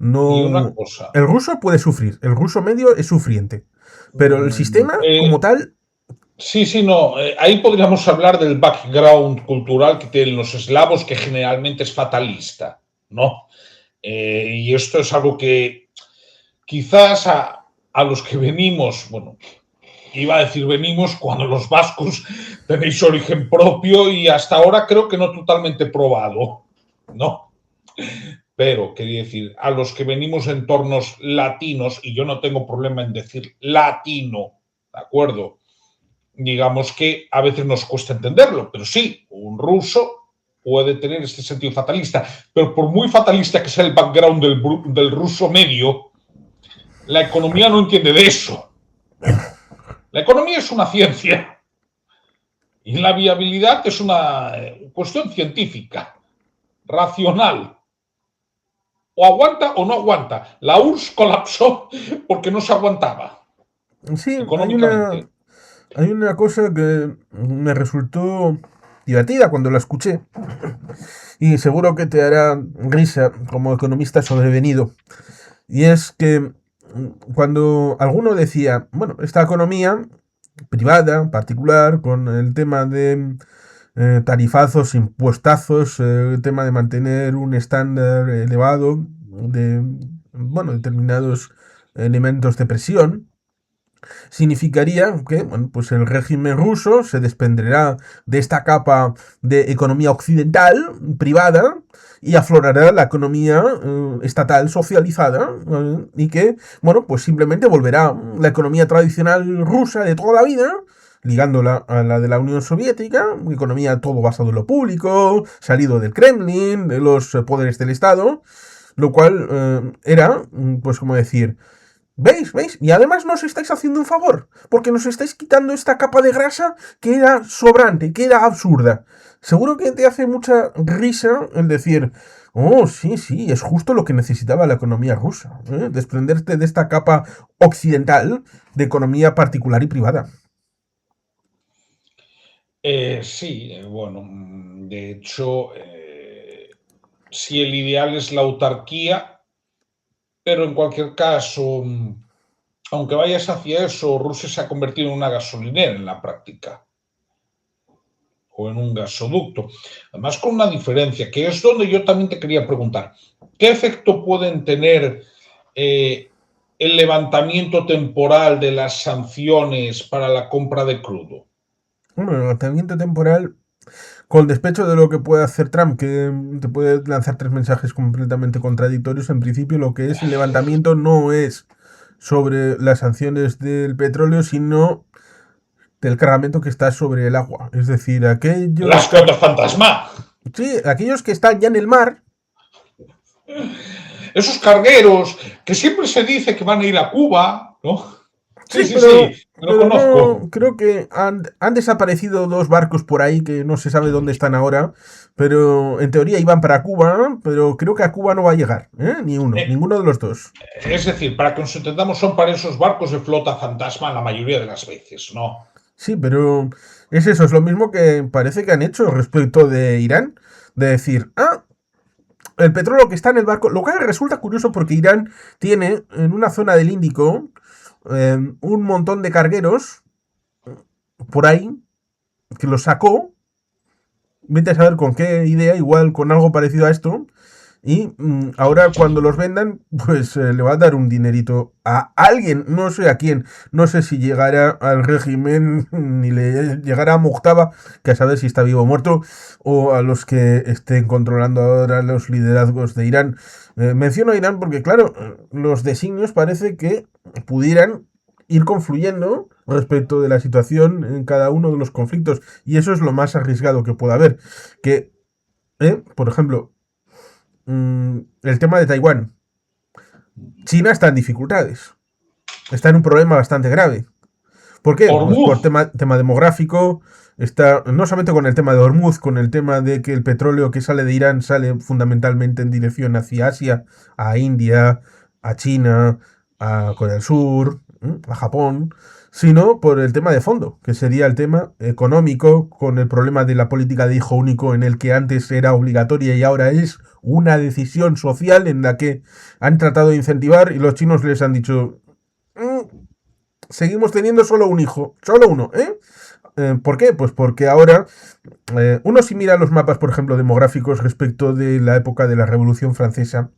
Y una no... cosa, El ruso puede sufrir, el ruso medio es sufriente, pero el sistema como tal... sí, sí, no, ahí podríamos hablar del background cultural que tienen los eslavos, que generalmente es fatalista, ¿no? Y esto es algo que quizás a los que venimos, bueno, iba a decir venimos cuando los vascos tenéis origen propio y hasta ahora creo que no totalmente probado, ¿no? Pero quería decir, a los que venimos en entornos latinos, y yo no tengo problema en decir latino, ¿de acuerdo? Digamos que a veces nos cuesta entenderlo, pero sí, un ruso puede tener este sentido fatalista, pero por muy fatalista que sea el background del ruso medio, la economía no entiende de eso. La economía es una ciencia y la viabilidad es una cuestión científica, racional. o aguanta o no aguanta. La URSS colapsó porque no se aguantaba Sí, económicamente. hay una cosa que me resultó divertida cuando la escuché y seguro que te hará risa como economista sobrevenido. Y es que cuando alguno decía, bueno, esta economía privada, particular, con el tema de tarifazos, impuestazos, el tema de mantener un estándar elevado de, bueno, determinados elementos de presión, significaría que bueno, pues el régimen ruso se desprenderá de esta capa de economía occidental, privada, y aflorará la economía estatal socializada y que, bueno, pues simplemente volverá la economía tradicional rusa de toda la vida, ligándola a la de la Unión Soviética, economía todo basado en lo público, salido del Kremlin, de los poderes del Estado, lo cual era, pues como decir, ¿veis? ¿Veis? Y además nos estáis haciendo un favor, porque nos estáis quitando esta capa de grasa que era sobrante, que era absurda. Seguro que te hace mucha risa el decir, oh, sí, sí, es justo lo que necesitaba la economía rusa, ¿eh? Desprenderte de esta capa occidental de economía particular y privada. Sí, bueno, de hecho, si el ideal es la autarquía, pero en cualquier caso, aunque vayas hacia eso, Rusia se ha convertido en una gasolinera en la práctica, o en un gasoducto. Además, con una diferencia, que es donde yo también te quería preguntar, ¿qué efecto pueden tener eh, el levantamiento temporal de las sanciones para la compra de crudo? Bueno, el lanzamiento temporal, con despecho de lo que puede hacer Trump, que te puede lanzar tres mensajes completamente contradictorios, en principio lo que es el levantamiento no es sobre las sanciones del petróleo, sino del cargamento que está sobre el agua. Es decir, Las cuotas fantasma. sí, aquellos que están ya en el mar. Esos cargueros que siempre se dice que van a ir a Cuba, ¿no? Sí, Sí, sí, sí, me lo pero conozco. no, creo que han desaparecido dos barcos por ahí que no se sabe dónde están ahora, pero en teoría iban para Cuba, pero creo que a Cuba no va a llegar, ¿eh? Ni uno, Eh, ninguno de los dos. es decir, para que nos entendamos, son para esos barcos de flota fantasma la mayoría de las veces, ¿no? Sí, pero es eso, es lo mismo que parece que han hecho respecto de Irán, de decir, ah, el petróleo que está en el barco, lo cual resulta curioso porque Irán tiene en una zona del Índico un montón de cargueros por ahí que los sacó, vete a saber con qué idea, igual con algo parecido a esto, y ahora cuando los vendan, pues le va a dar un dinerito a alguien, no sé a quién, no sé si llegará al régimen, ni le llegará a Mojtaba, que a saber si está vivo o muerto, o a los que estén controlando ahora los liderazgos de Irán. Menciono a Irán porque, claro, los designios parece que pudieran ir confluyendo respecto de la situación en cada uno de los conflictos, y eso es lo más arriesgado que pueda haber. Que, por ejemplo, el tema de Taiwán. China está en dificultades. Está en un problema bastante grave. ¿Por qué? Pues por Hormuz. tema demográfico. Está no solamente con el tema de Hormuz, con el tema de que el petróleo que sale de Irán sale fundamentalmente en dirección hacia Asia, a India, a China, a Corea del Sur, a Japón, sino por el tema de fondo, que sería el tema económico, con el problema de la política de hijo único en el que antes era obligatoria y ahora es una decisión social en la que han tratado de incentivar y los chinos les han dicho, seguimos teniendo solo un hijo, solo uno, ¿eh? ¿Por qué? Pues porque ahora uno si mira los mapas, por ejemplo, demográficos respecto de la época de la Revolución Francesa,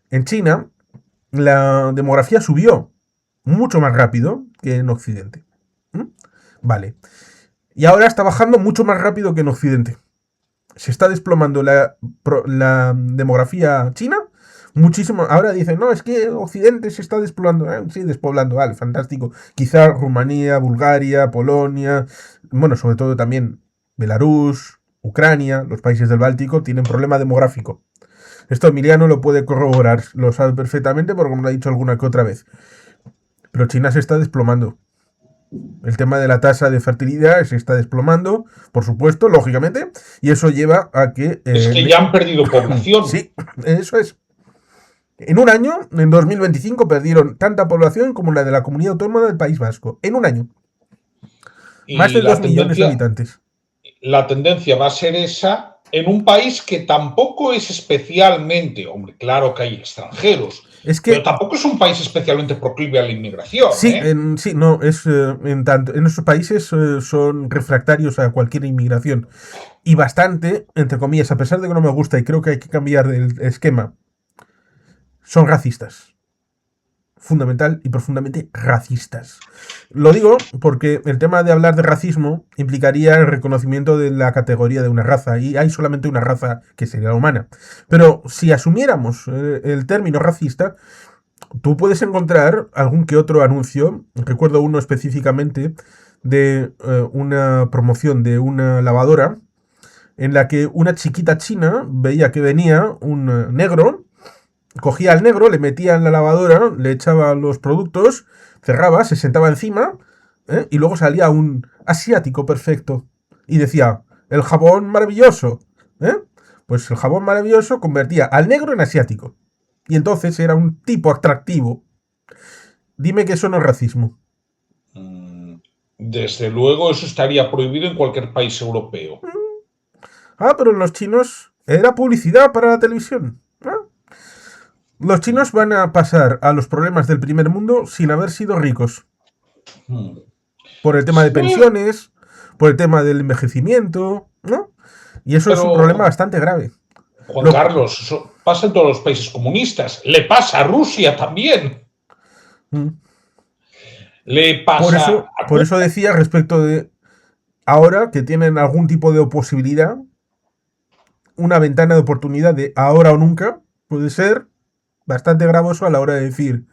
en China la demografía subió mucho más rápido que en Occidente. ¿Mm? Vale. Y ahora está bajando mucho más rápido que en Occidente. Se está desplomando la demografía china muchísimo. Ahora dicen, no, es que Occidente se está despoblando. Sí, despoblando, vale, fantástico. Quizá Rumanía, Bulgaria, Polonia, bueno, sobre todo también Belarus, Ucrania, los países del Báltico, tienen problema demográfico. Esto Emiliano lo puede corroborar, lo sabe perfectamente porque me lo ha dicho alguna que otra vez. Pero China se está desplomando. El tema de la tasa de fertilidad se está desplomando, por supuesto, lógicamente, y eso lleva a que... Es que ya han perdido población. sí, eso es. En un año, en 2025, perdieron tanta población como la de la comunidad autónoma del País Vasco. En un año. Más Y de 2 millones de habitantes. la tendencia va a ser esa en un país que tampoco es especialmente, hombre, claro que hay extranjeros, Es pero que tampoco es un país especialmente proclive a la inmigración, sí, ¿eh? sí, no, es en tanto en esos países son refractarios a cualquier inmigración y bastante, entre comillas, a pesar de que no me gusta y creo que hay que cambiar el esquema, son racistas. Fundamental y profundamente racistas. Lo digo porque el tema de hablar de racismo implicaría el reconocimiento de la categoría de una raza y hay solamente una raza que sería la humana. Pero si asumiéramos el término racista, tú puedes encontrar algún que otro anuncio, recuerdo uno específicamente de una promoción de una lavadora en la que una chiquita china veía que venía un negro, cogía al negro, le metía en la lavadora, le echaba los productos, cerraba, se sentaba encima y luego salía un asiático perfecto y decía, el jabón maravilloso. ¿eh? Pues el jabón maravilloso convertía al negro en asiático. Y entonces era un tipo atractivo. Dime que eso no es racismo. Desde luego eso estaría prohibido en cualquier país europeo. Ah, pero los chinos era publicidad para la televisión. Los chinos van a pasar a los problemas del primer mundo sin haber sido ricos. Por el tema de Bueno, pensiones, por el tema del envejecimiento, ¿no? Y eso es un problema pero, bastante grave. Juan Lo, Carlos, eso pasa en todos los países comunistas. Le pasa a Rusia también. Le pasa a por eso Cuba. decía respecto de ahora que tienen algún tipo de posibilidad, una ventana de oportunidad de ahora o nunca, puede ser bastante gravoso a la hora de decir,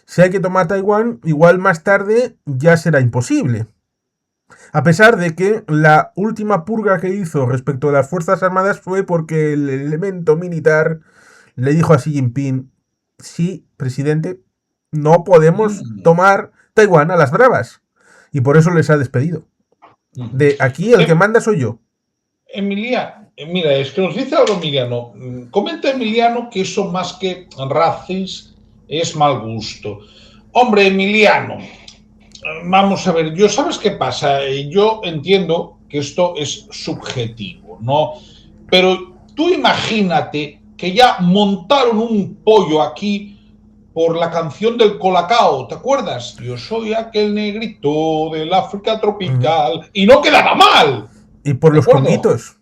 si hay que tomar Taiwán, igual más tarde ya será imposible. A pesar de que la última purga que hizo respecto a las Fuerzas Armadas fue porque el elemento militar le dijo a Xi Jinping, sí, presidente, no podemos tomar Taiwán a las bravas. Y por eso les ha despedido. De aquí el que manda soy yo. Mira, es que nos dice ahora Emiliano, comenta Emiliano que eso más que racis es mal gusto. Hombre, Emiliano, vamos a ver, yo sabes qué pasa, yo entiendo que esto es subjetivo, ¿no? Pero tú imagínate que ya montaron un pollo aquí por la canción del Colacao, ¿te acuerdas? Yo soy aquel negrito del África tropical y no quedaba mal, Y por ¿de los acuerdo? conguitos.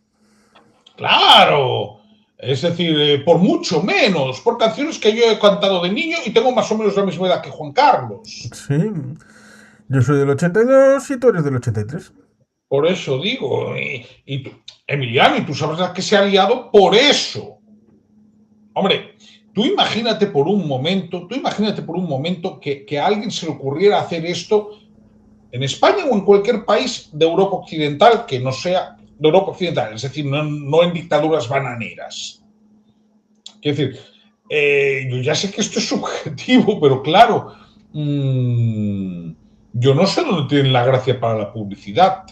Claro, es decir, por mucho menos, por canciones que yo he cantado de niño y tengo más o menos la misma edad que Juan Carlos. Sí. Yo soy del 82 y tú eres del 83. Por eso digo, tú, Emiliano, y tú sabes a qué se ha liado por eso. Hombre, tú imagínate por un momento que a alguien se le ocurriera hacer esto en España o en cualquier país de Europa Occidental que no sea de Europa Occidental, es decir, no en dictaduras bananeras. Quiero decir, yo ya sé que esto es subjetivo, pero claro, yo no sé dónde tienen la gracia para la publicidad,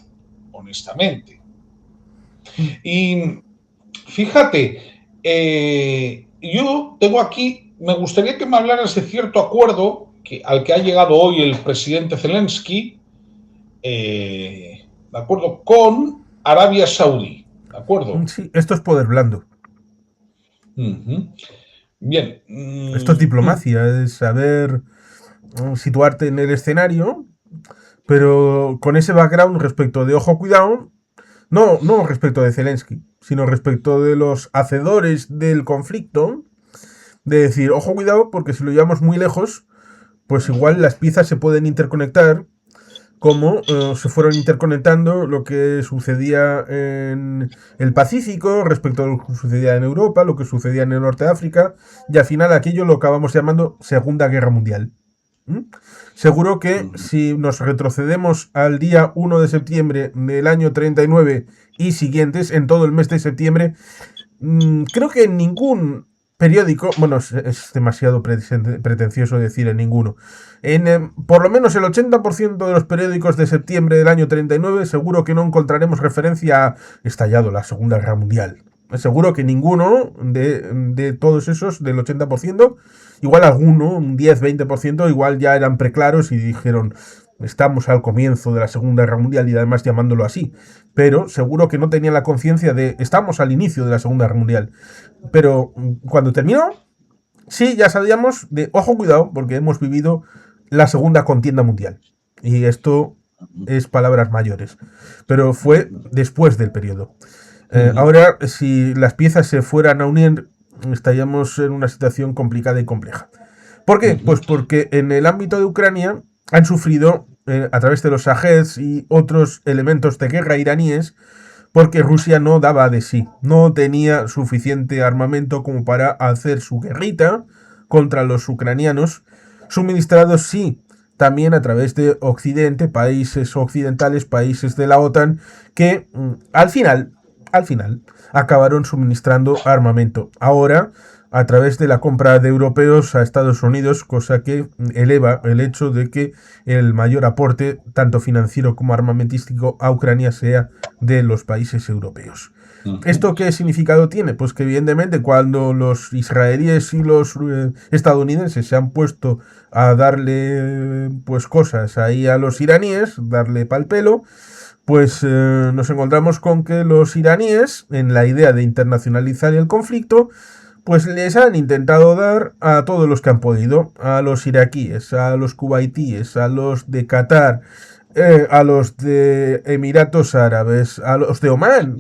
honestamente. Y fíjate, yo tengo aquí, me gustaría que me hablaras de cierto acuerdo al que ha llegado hoy el presidente Zelensky, de acuerdo, con Arabia Saudí, ¿de acuerdo? Sí, esto es poder blando. Bien. Esto es diplomacia, es saber situarte en el escenario, pero con ese background respecto de ojo cuidado, no respecto de Zelensky, sino respecto de los hacedores del conflicto, de decir, ojo cuidado, porque si lo llevamos muy lejos, pues igual las piezas se pueden interconectar como se fueron interconectando lo que sucedía en el Pacífico respecto a lo que sucedía en Europa, lo que sucedía en el norte de África, y al final aquello lo acabamos llamando Segunda Guerra Mundial. Seguro que si nos retrocedemos al día 1 de septiembre del año 39 y siguientes, en todo el mes de septiembre, creo que en ningún periódico, bueno, es demasiado pretencioso decir en ninguno, por lo menos el 80% de los periódicos de septiembre del año 39 seguro que no encontraremos referencia a estallado la Segunda Guerra Mundial. seguro que ninguno de todos esos, del 80%, igual alguno, un 10-20%, igual ya eran preclaros y dijeron, estamos al comienzo de la Segunda Guerra Mundial y además llamándolo así. Pero seguro que no tenían la conciencia de, estamos al inicio de la Segunda Guerra Mundial. Pero cuando terminó, sí, ya sabíamos de, ojo, cuidado, porque hemos vivido la Segunda Contienda Mundial. Y esto es palabras mayores. Pero fue después del periodo. Ahora, si las piezas se fueran a unir, estaríamos en una situación complicada y compleja. ¿Por qué? Pues porque en el ámbito de Ucrania han sufrido, a través de los Shaheds y otros elementos de guerra iraníes, porque Rusia no daba de sí, no tenía suficiente armamento como para hacer su guerrita contra los ucranianos, suministrados sí, también a través de Occidente, países occidentales, países de la OTAN, que al final, acabaron suministrando armamento. Ahora, a través de la compra de europeos a Estados Unidos, cosa que eleva el hecho de que el mayor aporte, tanto financiero como armamentístico, a Ucrania sea de los países europeos. ¿Esto qué significado tiene? Pues que evidentemente cuando los israelíes y los estadounidenses se han puesto a darle pues cosas ahí a los iraníes, darle pal pelo, pues nos encontramos con que los iraníes, en la idea de internacionalizar el conflicto, pues les han intentado dar a todos los que han podido, a los iraquíes, a los cubaitíes, a los de Qatar, a los de Emiratos Árabes, a los de Omán,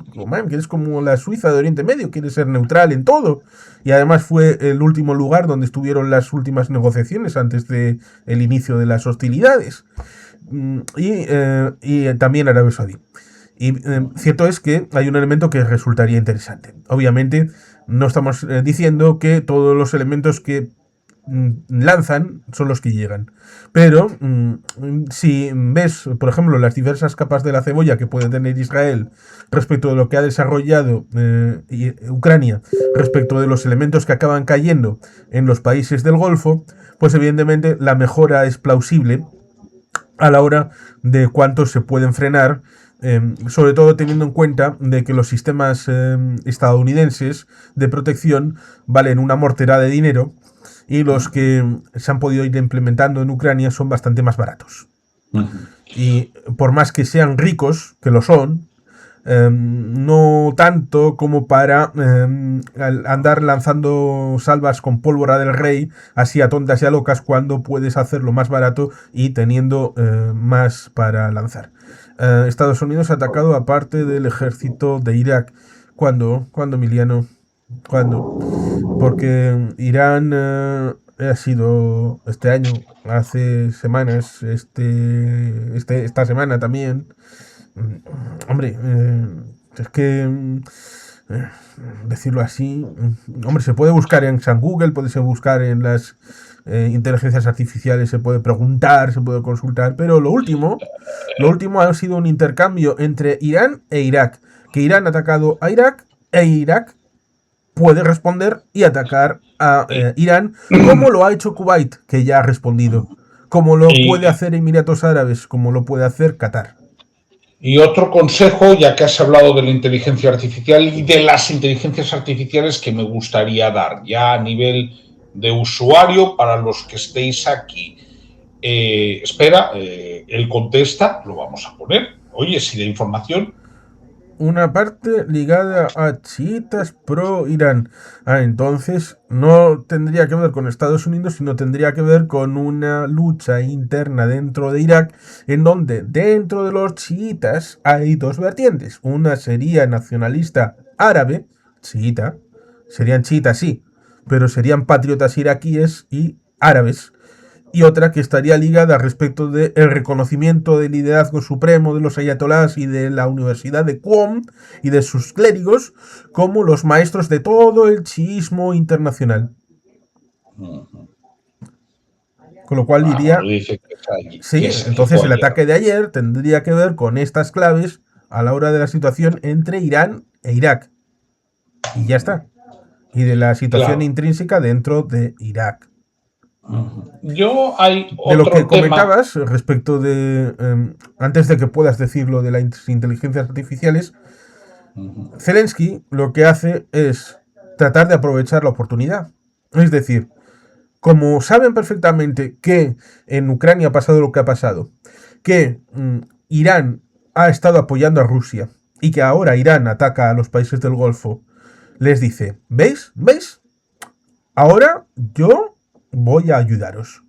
que es como la Suiza de Oriente Medio, quiere ser neutral en todo, y además fue el último lugar donde estuvieron las últimas negociaciones antes de el inicio de las hostilidades, y también Arabia Saudí. Y cierto es que hay un elemento que resultaría interesante. Obviamente, no estamos diciendo que todos los elementos que lanzan son los que llegan. Pero si ves, por ejemplo, las diversas capas de la cebolla que puede tener Israel respecto de lo que ha desarrollado Ucrania, respecto de los elementos que acaban cayendo en los países del Golfo, pues evidentemente la mejora es plausible a la hora de cuánto se pueden frenar, sobre todo teniendo en cuenta de que los sistemas estadounidenses de protección valen una mortera de dinero y los que se han podido ir implementando en Ucrania son bastante más baratos. Y por más que sean ricos, que lo son, no tanto como para andar lanzando salvas con pólvora del rey así a tontas y a locas cuando puedes hacerlo más barato y teniendo más para lanzar. Estados Unidos ha atacado a parte del ejército de Irak. ¿Cuándo, Emiliano? ¿Cuándo? Porque Irán ha sido este año, hace semanas, esta semana también. Hombre, es que decirlo así, hombre, se puede buscar en San Google, puede buscar en las inteligencias artificiales, se puede preguntar, se puede consultar, pero lo último ha sido un intercambio entre Irán e Irak, que Irán ha atacado a Irak e Irak puede responder y atacar a Irán, como lo ha hecho Kuwait, que ya ha respondido, como lo puede hacer Emiratos Árabes, como lo puede hacer Qatar. Y otro consejo, ya que has hablado de la inteligencia artificial y de las inteligencias artificiales que me gustaría dar, ya a nivel de usuario para los que estéis aquí. Espera, él contesta, lo vamos a poner. Oye, si la información... Una parte ligada a chiitas pro Irán. Entonces no tendría que ver con Estados Unidos, sino tendría que ver con una lucha interna dentro de Irak, en donde dentro de los chiitas hay dos vertientes. Una sería nacionalista árabe, chiita, serían chiitas sí, pero serían patriotas iraquíes y árabes. Y otra que estaría ligada respecto del reconocimiento del liderazgo supremo de los ayatolás y de la Universidad de Qom y de sus clérigos como los maestros de todo el chiismo internacional. Con lo cual diría... Sí, entonces el ataque de ayer tendría que ver con estas claves a la hora de la situación entre Irán e Irak. Y ya está. Y de la situación intrínseca dentro de Irak. De lo que comentabas respecto de antes de que puedas decir lo de las inteligencias artificiales, Ujú. Zelensky lo que hace es tratar de aprovechar la oportunidad. Es decir, como saben perfectamente que en Ucrania ha pasado lo que ha pasado, que Irán ha estado apoyando a Rusia y que ahora Irán ataca a los países del Golfo, les dice, ¿veis? ¿Veis? Ahora yo voy a ayudaros.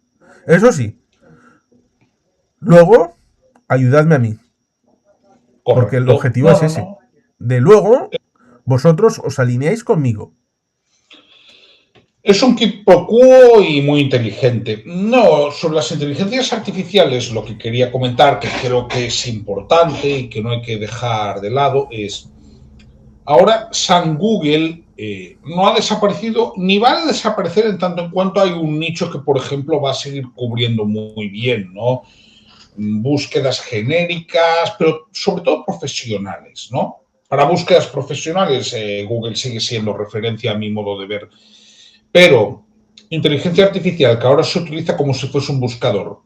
Eso sí, luego ayudadme a mí, porque el Correcto. objetivo No, es no, ese. no. De luego, vosotros os alineáis conmigo. Es un quid pro quo y muy inteligente. No, sobre las inteligencias artificiales, lo que quería comentar, que creo que es importante y que no hay que dejar de lado, es ahora San Google no ha desaparecido ni va a desaparecer en tanto en cuanto hay un nicho que, por ejemplo, va a seguir cubriendo muy bien, ¿no? Búsquedas genéricas, pero sobre todo profesionales, ¿no? Para búsquedas profesionales, Google sigue siendo referencia a mi modo de ver. Pero inteligencia artificial, que ahora se utiliza como si fuese un buscador.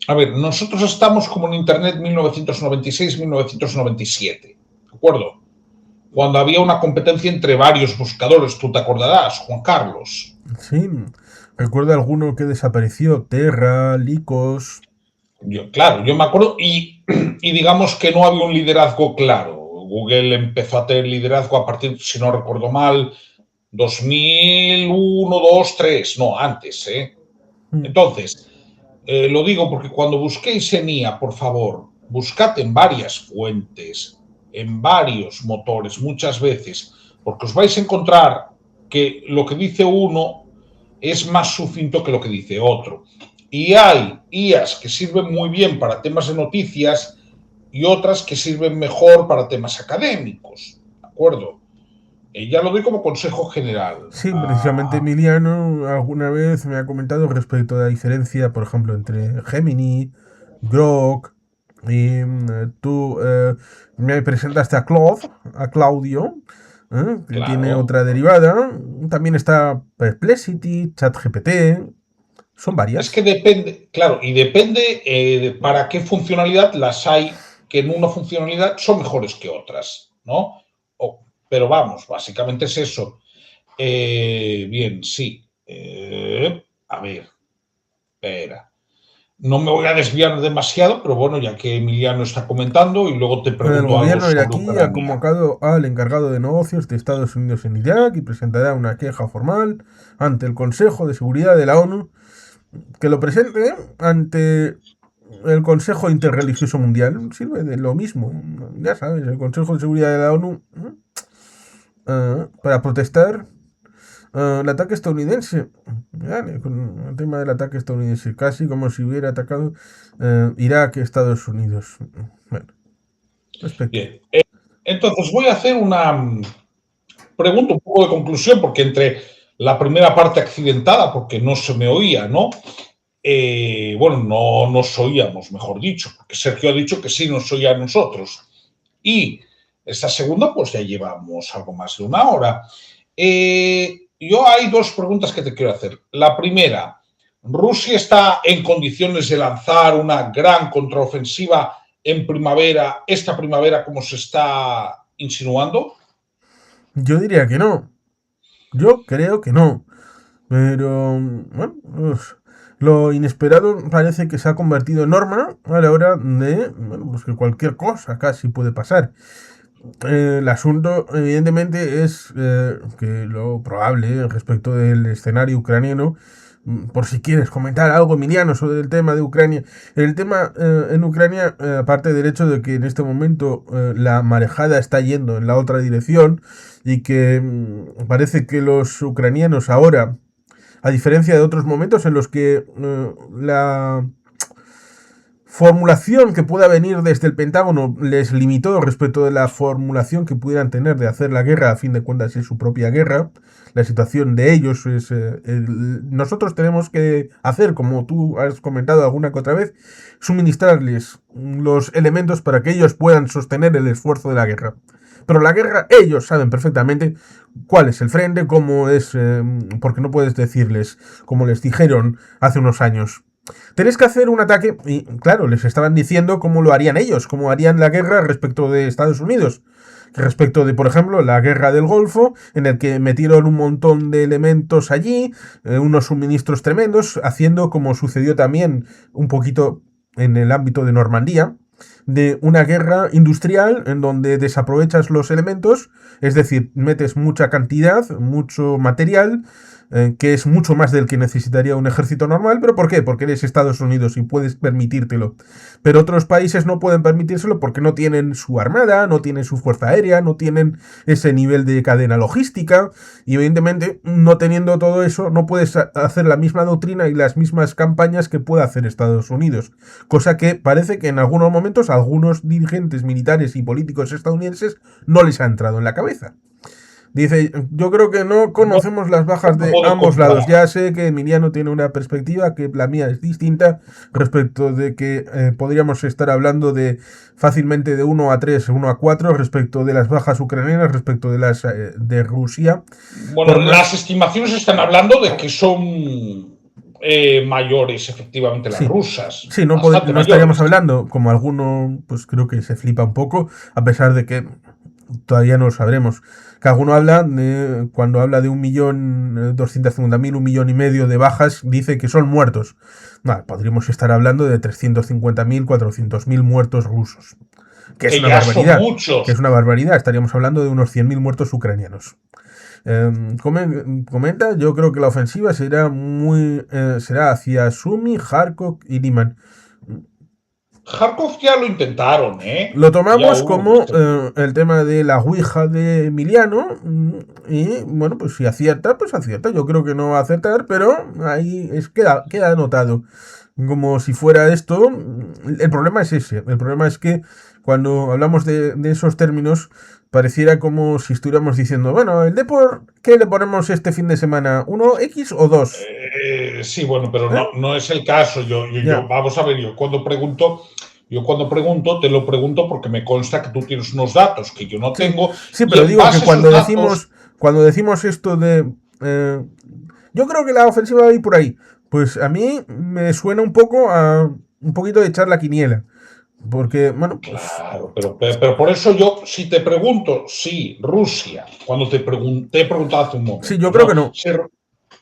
A ver, nosotros estamos como en Internet 1996-1997, ¿de acuerdo? Cuando había una competencia entre varios buscadores, tú te acordarás, Juan Carlos. Sí, recuerdo alguno que desapareció, Terra, Lycos. Claro, yo me acuerdo y digamos que no había un liderazgo claro. Google empezó a tener liderazgo a partir, si no recuerdo mal, 2001, 2, 3, no, antes, ¿eh? Mm. Entonces, lo digo porque cuando busquéis en IA, por favor, buscad en varias fuentes, en varios motores, muchas veces, porque os vais a encontrar que lo que dice uno es más sucinto que lo que dice otro. Y hay IAs que sirven muy bien para temas de noticias y otras que sirven mejor para temas académicos, ¿de acuerdo? Ya lo doy como consejo general. Sí, precisamente Emiliano alguna vez me ha comentado respecto a la diferencia, por ejemplo, entre Gemini, Grok y tú me presentaste a Claude, a Claudio, que tiene Claro. otra derivada. También está Perplexity, ChatGPT, son Es que varias. depende, claro, y depende de para qué funcionalidad las hay que en una funcionalidad son mejores que otras, ¿no? Pero vamos, básicamente es eso. Bien, sí. A ver, espera. No me voy a desviar demasiado, pero bueno, ya que Emiliano está comentando y luego te El pregunto algo gobierno sobre iraquí ha Ucrania. convocado al encargado de negocios de Estados Unidos en Irak y presentará una queja formal ante el Consejo de Seguridad de la ONU, que lo presente ante el Consejo Interreligioso Mundial. Sirve de lo mismo, ya sabes, el Consejo de Seguridad de la ONU, para protestar el ataque estadounidense. Vale, con el tema del ataque estadounidense, casi como si hubiera atacado Irak a Estados Unidos. Bueno, respecto. Bien. Entonces voy a hacer una pregunta un poco de conclusión, porque entre la primera parte accidentada, porque no se me oía, ¿no? Bueno, no nos oíamos, mejor dicho, porque Sergio ha dicho que sí nos oía a nosotros. Y esta segunda, pues ya llevamos algo más de una hora. Yo hay dos preguntas que te quiero hacer. La primera, ¿Rusia está en condiciones de lanzar una gran contraofensiva en primavera, esta primavera, como se está insinuando? Yo diría que no. Yo creo que no. Pero, bueno, lo inesperado parece que se ha convertido en norma a la hora de, bueno, pues que cualquier cosa casi puede pasar. El asunto, evidentemente, es que lo probable respecto del escenario ucraniano, por si quieres comentar algo, Emiliano, sobre el tema de Ucrania. El tema en Ucrania, aparte del hecho de que en este momento la marejada está yendo en la otra dirección y que parece que los ucranianos ahora, a diferencia de otros momentos en los que la formulación que pueda venir desde el Pentágono les limitó respecto de la formulación que pudieran tener de hacer la guerra, a fin de cuentas es su propia guerra. La situación de ellos es... nosotros tenemos que hacer, como tú has comentado alguna que otra vez, suministrarles los elementos para que ellos puedan sostener el esfuerzo de la guerra. Pero la guerra, ellos saben perfectamente cuál es el frente, cómo es, porque no puedes decirles, como les dijeron hace unos años, tenéis que hacer un ataque, y claro, les estaban diciendo cómo lo harían ellos, cómo harían la guerra respecto de Estados Unidos. respecto de, por ejemplo, la guerra del Golfo, en el que metieron un montón de elementos allí, unos suministros tremendos, haciendo como sucedió también un poquito en el ámbito de Normandía, de una guerra industrial en donde desaprovechas los elementos, es decir, metes mucha cantidad, mucho material, que es mucho más del que necesitaría un ejército normal. ¿Pero por qué? Porque eres Estados Unidos y puedes permitírtelo. Pero otros países no pueden permitírselo porque no tienen su armada, no tienen su fuerza aérea, no tienen ese nivel de cadena logística, y evidentemente, no teniendo todo eso, no puedes hacer la misma doctrina y las mismas campañas que puede hacer Estados Unidos. Cosa que parece que en algunos momentos a algunos dirigentes militares y políticos estadounidenses no les ha entrado en la cabeza. Dice, yo creo que no No, conocemos las bajas no de puedo ambos lados. comprar. Ya sé que Emiliano tiene una perspectiva que la mía es distinta respecto de que podríamos estar hablando de fácilmente de 1 a 3, 1 a 4 respecto de las bajas ucranianas, respecto de las de Rusia. Bueno, Por las más, estimaciones están hablando de que son mayores, efectivamente, las sí, rusas, sí, bastante no estaríamos mayores. hablando, como alguno, pues creo que se flipa un poco, a pesar de que todavía no lo sabremos. Que alguno habla, cuando habla de 1.250.000, 1,5 millones de bajas, dice que son muertos. Vale, podríamos estar hablando de 350.000, 400.000 muertos rusos. Que es Que una ya son barbaridad. Que muchos. es una barbaridad. Estaríamos hablando de unos 100.000 muertos ucranianos. Comenta, yo creo que la ofensiva será hacia Sumi, Kharkov y Liman. Kharkov ya lo intentaron, ¿eh? Lo Ya tomamos hubo como bastante. el tema de la Ouija de Emiliano. Y bueno, pues si acierta, pues acierta. Yo creo que no va a acertar, pero ahí queda anotado. Como si fuera esto. El problema es ese. El problema es que cuando hablamos de esos términos, pareciera como si estuviéramos diciendo, bueno, el Depor, ¿qué le ponemos este fin de semana? ¿1X o 2? Sí, bueno, pero ¿Eh? no es el caso. Ya. Vamos a ver, yo cuando pregunto, te lo pregunto porque me consta que tú tienes unos datos que yo no Sí, tengo, sí, y pero en digo que base a esos datos, cuando decimos esto de yo creo que la ofensiva va a ir por ahí. Pues a mí me suena un poco a un poquito de echar la quiniela. Porque, bueno, pues claro, pero por eso yo, si te pregunto, sí, Rusia, cuando te he preguntado hace un sí, momento, yo creo ¿no? que no. Sí,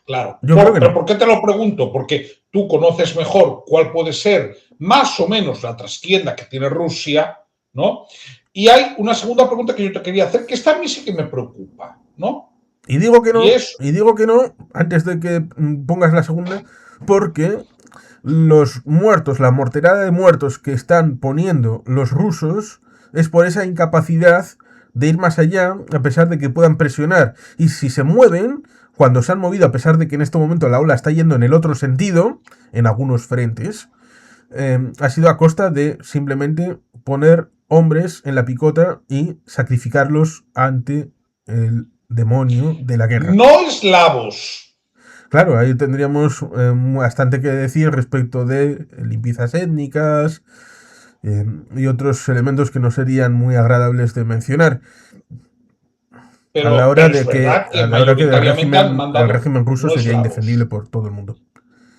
claro, Yo creo que pero no. ¿por qué te lo pregunto? Porque tú conoces mejor cuál puede ser más o menos la trastienda que tiene Rusia, ¿no? Y hay una segunda pregunta que yo te quería hacer, que esta a mí sí que me preocupa, ¿no? Y es, Y digo que no, antes de que pongas la segunda, porque los muertos, la morterada de muertos que están poniendo los rusos es por esa incapacidad de ir más allá, a pesar de que puedan presionar. Y si se mueven, cuando se han movido, a pesar de que en este momento la ola está yendo en el otro sentido, en algunos frentes, ha sido a costa de simplemente poner hombres en la picota y sacrificarlos ante el demonio de la guerra. no eslavos. Claro, ahí tendríamos bastante que decir respecto de limpiezas étnicas y otros elementos que no serían muy agradables de mencionar a la hora Pero es de que verdad que el mayoritariamente han mandado régimen ruso no sería indefendible eslavos. por todo el mundo.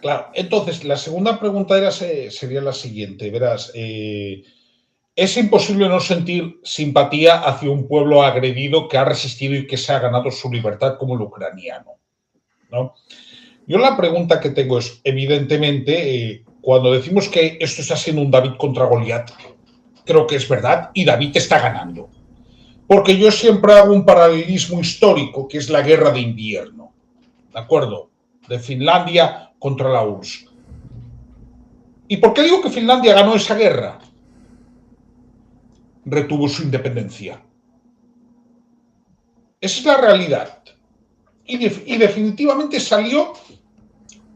Claro, entonces la segunda pregunta sería la siguiente, verás, es imposible no sentir simpatía hacia un pueblo agredido que ha resistido y que se ha ganado su libertad como el ucraniano, ¿no? Yo la pregunta que tengo es, evidentemente, cuando decimos que esto está siendo un David contra Goliat, creo que es verdad y David está ganando. Porque yo siempre hago un paralelismo histórico, que es la guerra de invierno, ¿de acuerdo? De Finlandia contra la URSS. ¿Y por qué digo que Finlandia ganó esa guerra? Retuvo su independencia. Esa es la realidad. Y definitivamente salió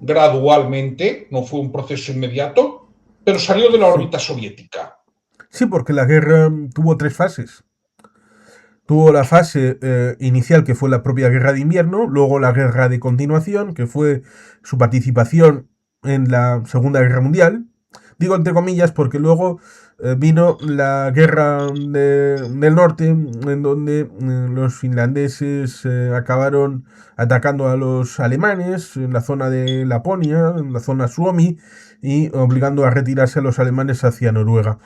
gradualmente, no fue un proceso inmediato, pero salió de la Sí, órbita soviética. sí, porque la guerra tuvo 3 fases. Tuvo la fase inicial, que fue la propia guerra de invierno, luego la guerra de continuación, que fue su participación en la Segunda Guerra Mundial. Digo entre comillas porque luego vino la guerra del norte, en donde los finlandeses acabaron atacando a los alemanes en la zona de Laponia, en la zona Suomi, y obligando a retirarse a los alemanes hacia Noruega.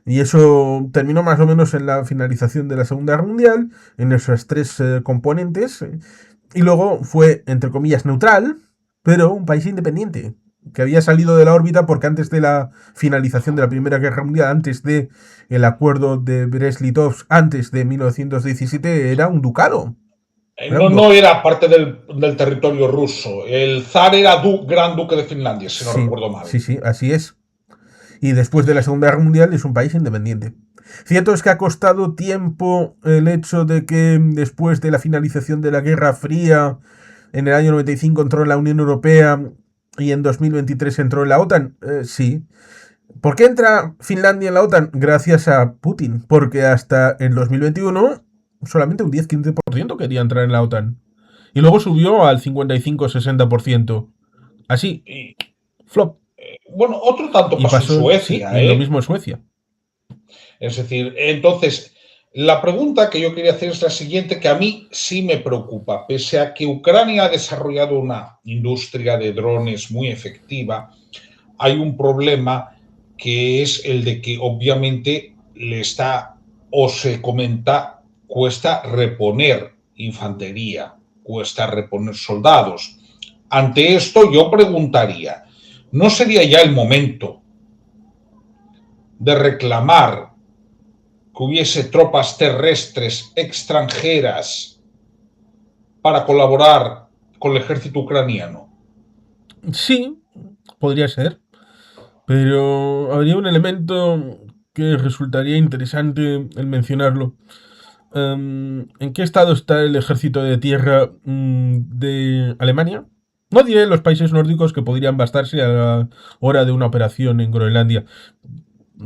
Y eso terminó más o menos en la finalización de la Segunda Guerra Mundial, en esos tres componentes, y luego fue, entre comillas, neutral, pero un país independiente, que había salido de la órbita porque antes de la finalización de la Primera Guerra Mundial, antes de el acuerdo de Brest-Litovsk, antes de 1917, era un ducado. No era parte del territorio ruso. El zar era gran duque de Finlandia, si no recuerdo mal. Sí, así es. Y después de la Segunda Guerra Mundial es un país independiente. Cierto es que ha costado tiempo el hecho de que después de la finalización de la Guerra Fría, en el año 95 entró en la Unión Europea y en 2023 entró en la OTAN. Sí. ¿Por qué entra Finlandia en la OTAN? Gracias a Putin. Porque hasta el 2021 solamente un 10-15% quería entrar en la OTAN. Y luego subió al 55-60%. Así. Flop. Bueno, otro tanto pasó en Suecia. Sí, y lo mismo en Suecia. Es decir, entonces, la pregunta que yo quería hacer es la siguiente, que a mí sí me preocupa. Pese a que Ucrania ha desarrollado una industria de drones muy efectiva, hay un problema que es el de que obviamente se comenta, cuesta reponer infantería, cuesta reponer soldados. Ante esto yo preguntaría, ¿no sería ya el momento de reclamar que hubiese tropas terrestres extranjeras para colaborar con el ejército ucraniano? Sí, podría ser. Pero habría un elemento que resultaría interesante el mencionarlo. ¿En qué estado está el ejército de tierra de Alemania? No diré los países nórdicos, que podrían bastarse a la hora de una operación en Groenlandia,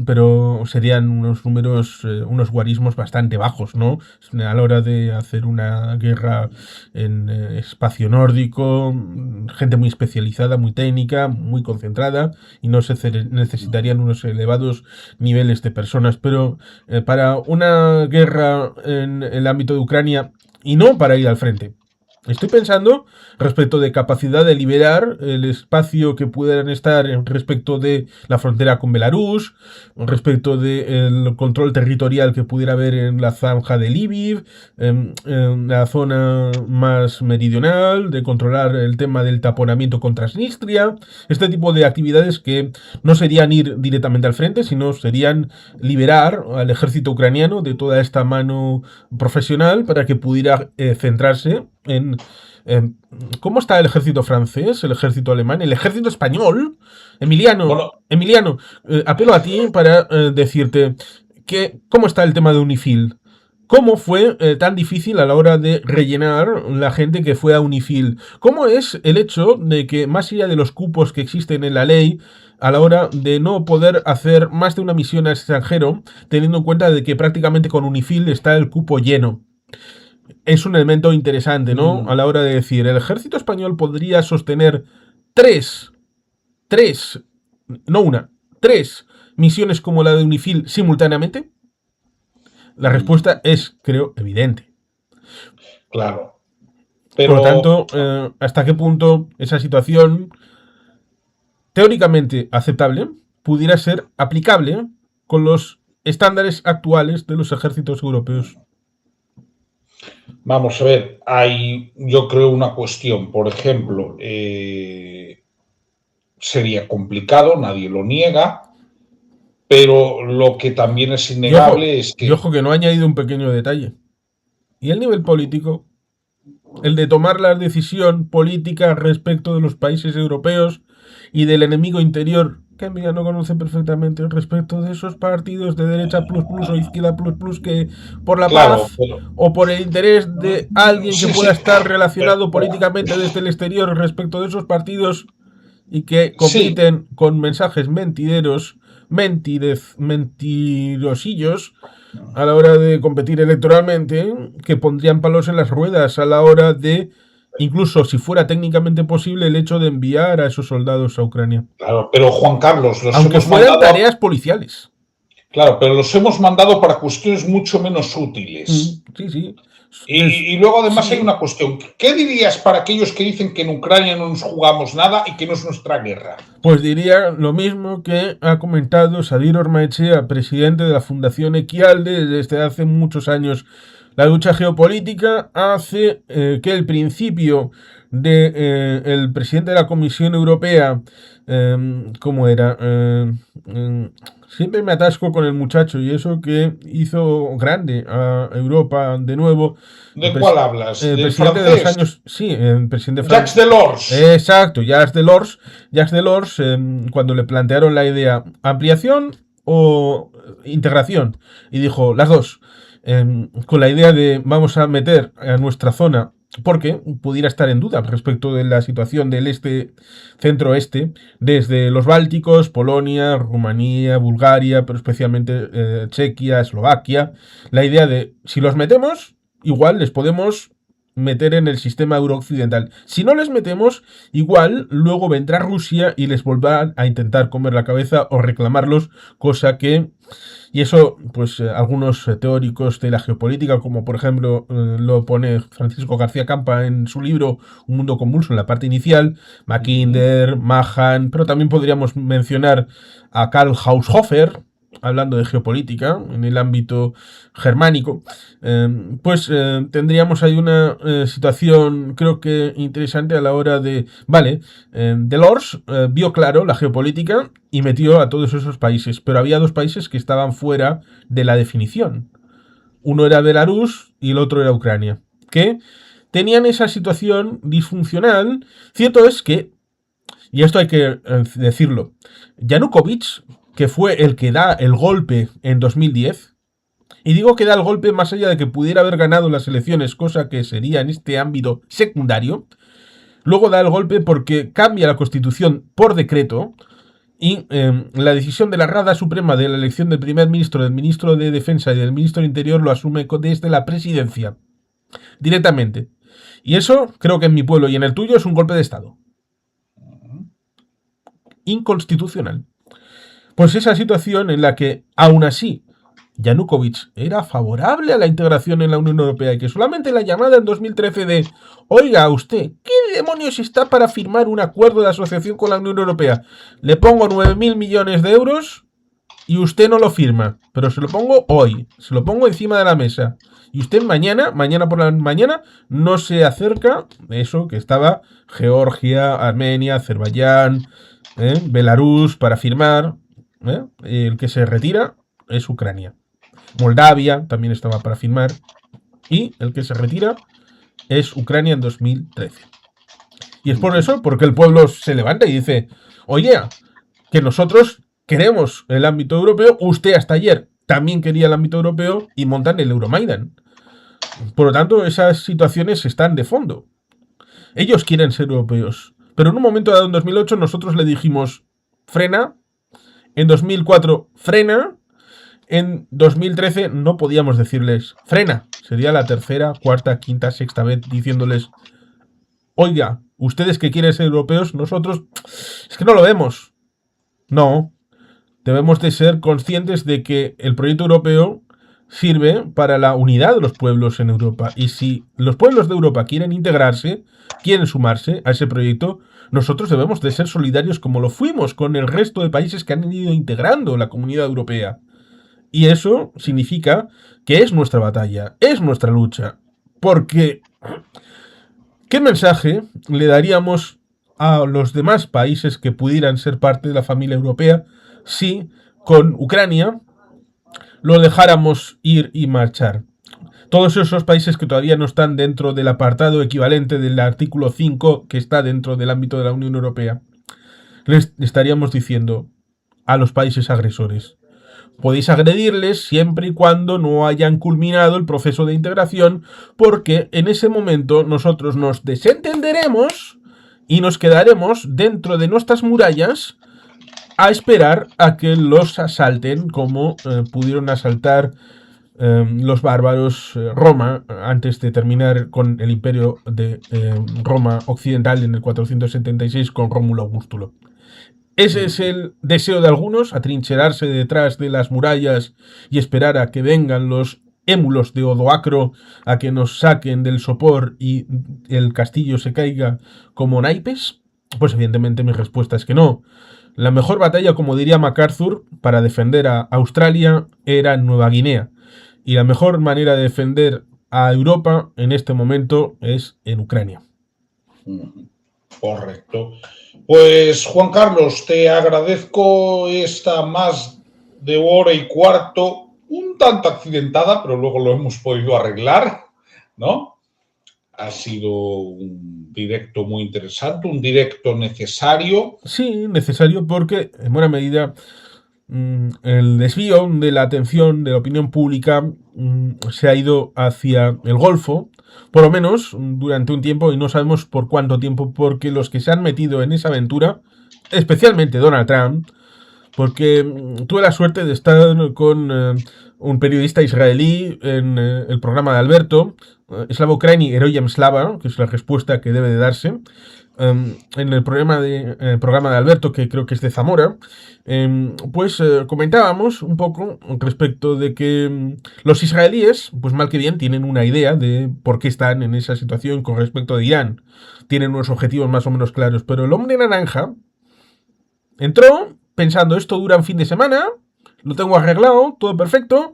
pero serían unos números, unos guarismos bastante bajos, ¿no? A la hora de hacer una guerra en espacio nórdico, gente muy especializada, muy técnica, muy concentrada, y no se necesitarían unos elevados niveles de personas. Pero para una guerra en el ámbito de Ucrania, y no para ir al frente, estoy pensando respecto de capacidad de liberar el espacio que puedan estar respecto de la frontera con Belarus, respecto del control territorial que pudiera haber en la zanja de Lviv, en la zona más meridional, de controlar el tema del taponamiento con Transnistria, este tipo de actividades que no serían ir directamente al frente, sino serían liberar al ejército ucraniano de toda esta mano profesional para que pudiera centrarse en cómo está el ejército francés, el ejército alemán, el ejército español. Emiliano, apelo a ti para decirte cómo está el tema de UNIFIL. ¿Cómo fue tan difícil a la hora de rellenar la gente que fue a UNIFIL? ¿Cómo es el hecho de que, más allá de los cupos que existen en la ley, a la hora de no poder hacer más de una misión al extranjero, teniendo en cuenta de que prácticamente con UNIFIL está el cupo lleno? Es un elemento interesante, ¿no? A la hora de decir, ¿el ejército español podría sostener tres misiones como la de UNIFIL simultáneamente? La respuesta es, creo, evidente. Claro. Pero, por lo tanto, ¿hasta qué punto esa situación teóricamente aceptable pudiera ser aplicable con los estándares actuales de los ejércitos europeos? Vamos a ver, hay, yo creo, una cuestión. Por ejemplo, sería complicado, nadie lo niega, pero lo que también es innegable es que... Y ojo que no ha añadido un pequeño detalle. Y el nivel político, el de tomar la decisión política respecto de los países europeos y del enemigo interior, que Emiliano conoce perfectamente, respecto de esos partidos de derecha plus plus o izquierda plus plus que por la paz o por el interés de alguien que pueda estar relacionado políticamente desde el exterior respecto de esos partidos y que compiten con mensajes mentirosillos a la hora de competir electoralmente, que pondrían palos en las ruedas a la hora de, incluso si fuera técnicamente posible, el hecho de enviar a esos soldados a Ucrania. Claro, pero Juan Carlos, aunque fueran tareas policiales. Claro, pero los hemos mandado para cuestiones mucho menos útiles. Sí. Y luego además sí. hay una cuestión. ¿Qué dirías para aquellos que dicen que en Ucrania no nos jugamos nada y que no es nuestra guerra? Pues diría lo mismo que ha comentado Sadir Ormaechea, presidente de la Fundación Equialde desde hace muchos años. La lucha geopolítica hace que el principio de el presidente de la Comisión Europea, ¿cómo era? Siempre me atasco con el muchacho y eso que hizo grande a Europa de nuevo. ¿De cuál hablas? El ¿Del presidente de los francés? años, sí, el presidente Jacques francés. Delors. Exacto, Jacques Delors, cuando le plantearon la idea ampliación o integración, y dijo las dos, con la idea de vamos a meter a nuestra zona, porque pudiera estar en duda respecto de la situación del centro-este, desde los Bálticos, Polonia, Rumanía, Bulgaria, pero especialmente Chequia, Eslovaquia, la idea de si los metemos, igual les podemos meter en el sistema eurooccidental. Si no les metemos, igual luego vendrá Rusia y les volverá a intentar comer la cabeza o reclamarlos, cosa que... Y eso, pues algunos teóricos de la geopolítica, como por ejemplo lo pone Francisco García Campa en su libro Un mundo convulso en la parte inicial, Mackinder, Mahan, pero también podríamos mencionar a Karl Haushofer, hablando de geopolítica en el ámbito germánico, pues tendríamos ahí una situación creo que interesante a la hora de, vale, Delors vio claro la geopolítica y metió a todos esos países, pero había dos países que estaban fuera de la definición. Uno era Belarus y el otro era Ucrania, que tenían esa situación disfuncional. Cierto es que, y esto hay que decirlo, Yanukovych, que fue el que da el golpe en 2010, y digo que da el golpe más allá de que pudiera haber ganado las elecciones, cosa que sería en este ámbito secundario, luego da el golpe porque cambia la Constitución por decreto y la decisión de la Rada Suprema de la elección del primer ministro, del ministro de Defensa y del ministro de Interior lo asume desde la presidencia, directamente. Y eso, creo que en mi pueblo y en el tuyo, es un golpe de Estado. Inconstitucional. Pues esa situación en la que, aún así, Yanukovych era favorable a la integración en la Unión Europea y que solamente la llamada en 2013 de oiga usted, ¿qué demonios está para firmar un acuerdo de asociación con la Unión Europea? Le pongo 9.000 millones de euros y usted no lo firma, pero se lo pongo hoy, se lo pongo encima de la mesa. Y usted mañana por la mañana, no se acerca de eso que estaba Georgia, Armenia, Azerbaiyán, Belarus para firmar. El que se retira es Ucrania. Moldavia también estaba para firmar. Y el que se retira es Ucrania en 2013. Y es por eso, porque el pueblo se levanta y dice, oye, que nosotros queremos el ámbito europeo, usted hasta ayer también quería el ámbito europeo y montan el Euromaidan. Por lo tanto, esas situaciones están de fondo. Ellos quieren ser europeos. Pero en un momento dado, en 2008, nosotros le dijimos, frena. En 2004, frena. En 2013 no podíamos decirles, frena. Sería la tercera, cuarta, quinta, sexta vez diciéndoles, oiga, ustedes que quieren ser europeos, nosotros es que no lo vemos. No. Debemos de ser conscientes de que el proyecto europeo sirve para la unidad de los pueblos en Europa. Y si los pueblos de Europa quieren integrarse, quieren sumarse a ese proyecto, nosotros debemos de ser solidarios como lo fuimos con el resto de países que han ido integrando la comunidad europea. Y eso significa que es nuestra batalla, es nuestra lucha. Porque, ¿qué mensaje le daríamos a los demás países que pudieran ser parte de la familia europea si con Ucrania lo dejáramos ir y marchar? Todos esos países que todavía no están dentro del apartado equivalente del artículo 5 que está dentro del ámbito de la Unión Europea, les estaríamos diciendo a los países agresores, podéis agredirles siempre y cuando no hayan culminado el proceso de integración, porque en ese momento nosotros nos desentenderemos y nos quedaremos dentro de nuestras murallas a esperar a que los asalten como pudieron asaltar los bárbaros Roma antes de terminar con el imperio de Roma occidental en el 476 con Rómulo Augustulo. Ese es el deseo de algunos, atrincherarse detrás de las murallas y esperar a que vengan los émulos de Odoacro a que nos saquen del sopor y el castillo se caiga como naipes? Pues evidentemente mi respuesta es que no. La mejor batalla, como diría MacArthur, para defender a Australia era en Nueva Guinea. Y la mejor manera de defender a Europa en este momento es en Ucrania. Correcto. Pues Juan Carlos, te agradezco esta más de hora y cuarto, un tanto accidentada, pero luego lo hemos podido arreglar, ¿no? Ha sido un directo muy interesante, un directo necesario. Sí, necesario porque en buena medida el desvío de la atención de la opinión pública se ha ido hacia el Golfo, por lo menos durante un tiempo, y no sabemos por cuánto tiempo, porque los que se han metido en esa aventura, especialmente Donald Trump, porque tuve la suerte de estar con un periodista israelí en el programa de Alberto, Slava Ukraini, Heroyam Slava, que es la respuesta que debe de darse, en el programa de Alberto, que creo que es de Zamora, pues comentábamos un poco respecto de que los israelíes, pues mal que bien, tienen una idea de por qué están en esa situación con respecto de Irán. Tienen unos objetivos más o menos claros, pero el hombre naranja entró pensando, esto dura un fin de semana, lo tengo arreglado, todo perfecto,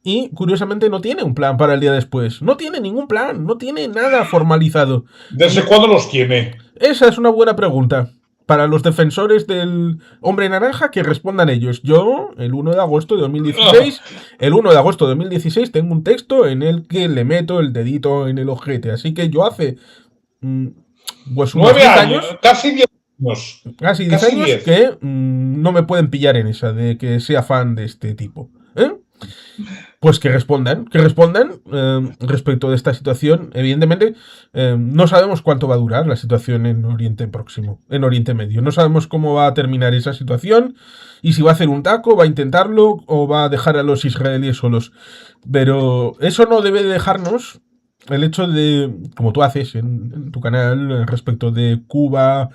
y curiosamente no tiene un plan para el día después. No tiene ningún plan, no tiene nada formalizado. ¿Desde cuándo los tiene? Esa es una buena pregunta. Para los defensores del hombre naranja, que respondan ellos. Yo, el 1 de agosto de 2016, tengo un texto en el que le meto el dedito en el ojete. Así que yo hace pues unos 9 años, casi 10 años. Casi 10 años que no me pueden pillar en esa de que sea fan de este tipo. Pues que respondan respecto de esta situación. Evidentemente, no sabemos cuánto va a durar la situación en Oriente Próximo, en Oriente Medio. No sabemos cómo va a terminar esa situación y si va a hacer un taco, va a intentarlo o va a dejar a los israelíes solos. Pero eso no debe dejarnos el hecho de, como tú haces en tu canal, respecto de Cuba,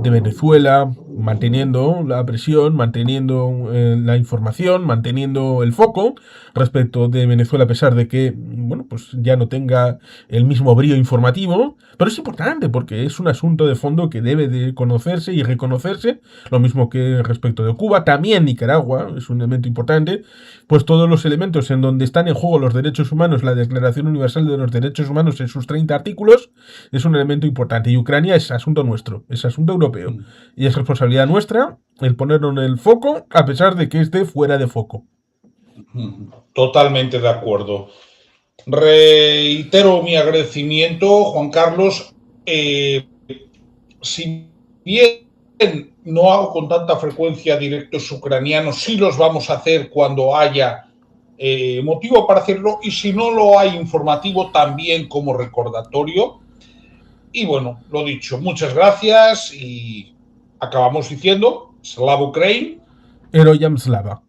de Venezuela, manteniendo la presión, manteniendo la información, manteniendo el foco respecto de Venezuela, a pesar de que, bueno, pues ya no tenga el mismo brío informativo, pero es importante porque es un asunto de fondo que debe de conocerse y reconocerse, lo mismo que respecto de Cuba, también Nicaragua es un elemento importante, pues todos los elementos en donde están en juego los derechos humanos, la Declaración Universal de los Derechos Humanos en sus 30 artículos, es un elemento importante. Y Ucrania es asunto nuestro, es asunto europeo. Y es responsabilidad nuestra el ponerlo en el foco, a pesar de que esté fuera de foco. Totalmente de acuerdo. Reitero mi agradecimiento, Juan Carlos. Si bien no hago con tanta frecuencia directos ucranianos, sí los vamos a hacer cuando haya motivo para hacerlo, y si no lo hay informativo, también como recordatorio. Y bueno, lo dicho, muchas gracias y acabamos diciendo Slava Ukraini. Heroyam Slava.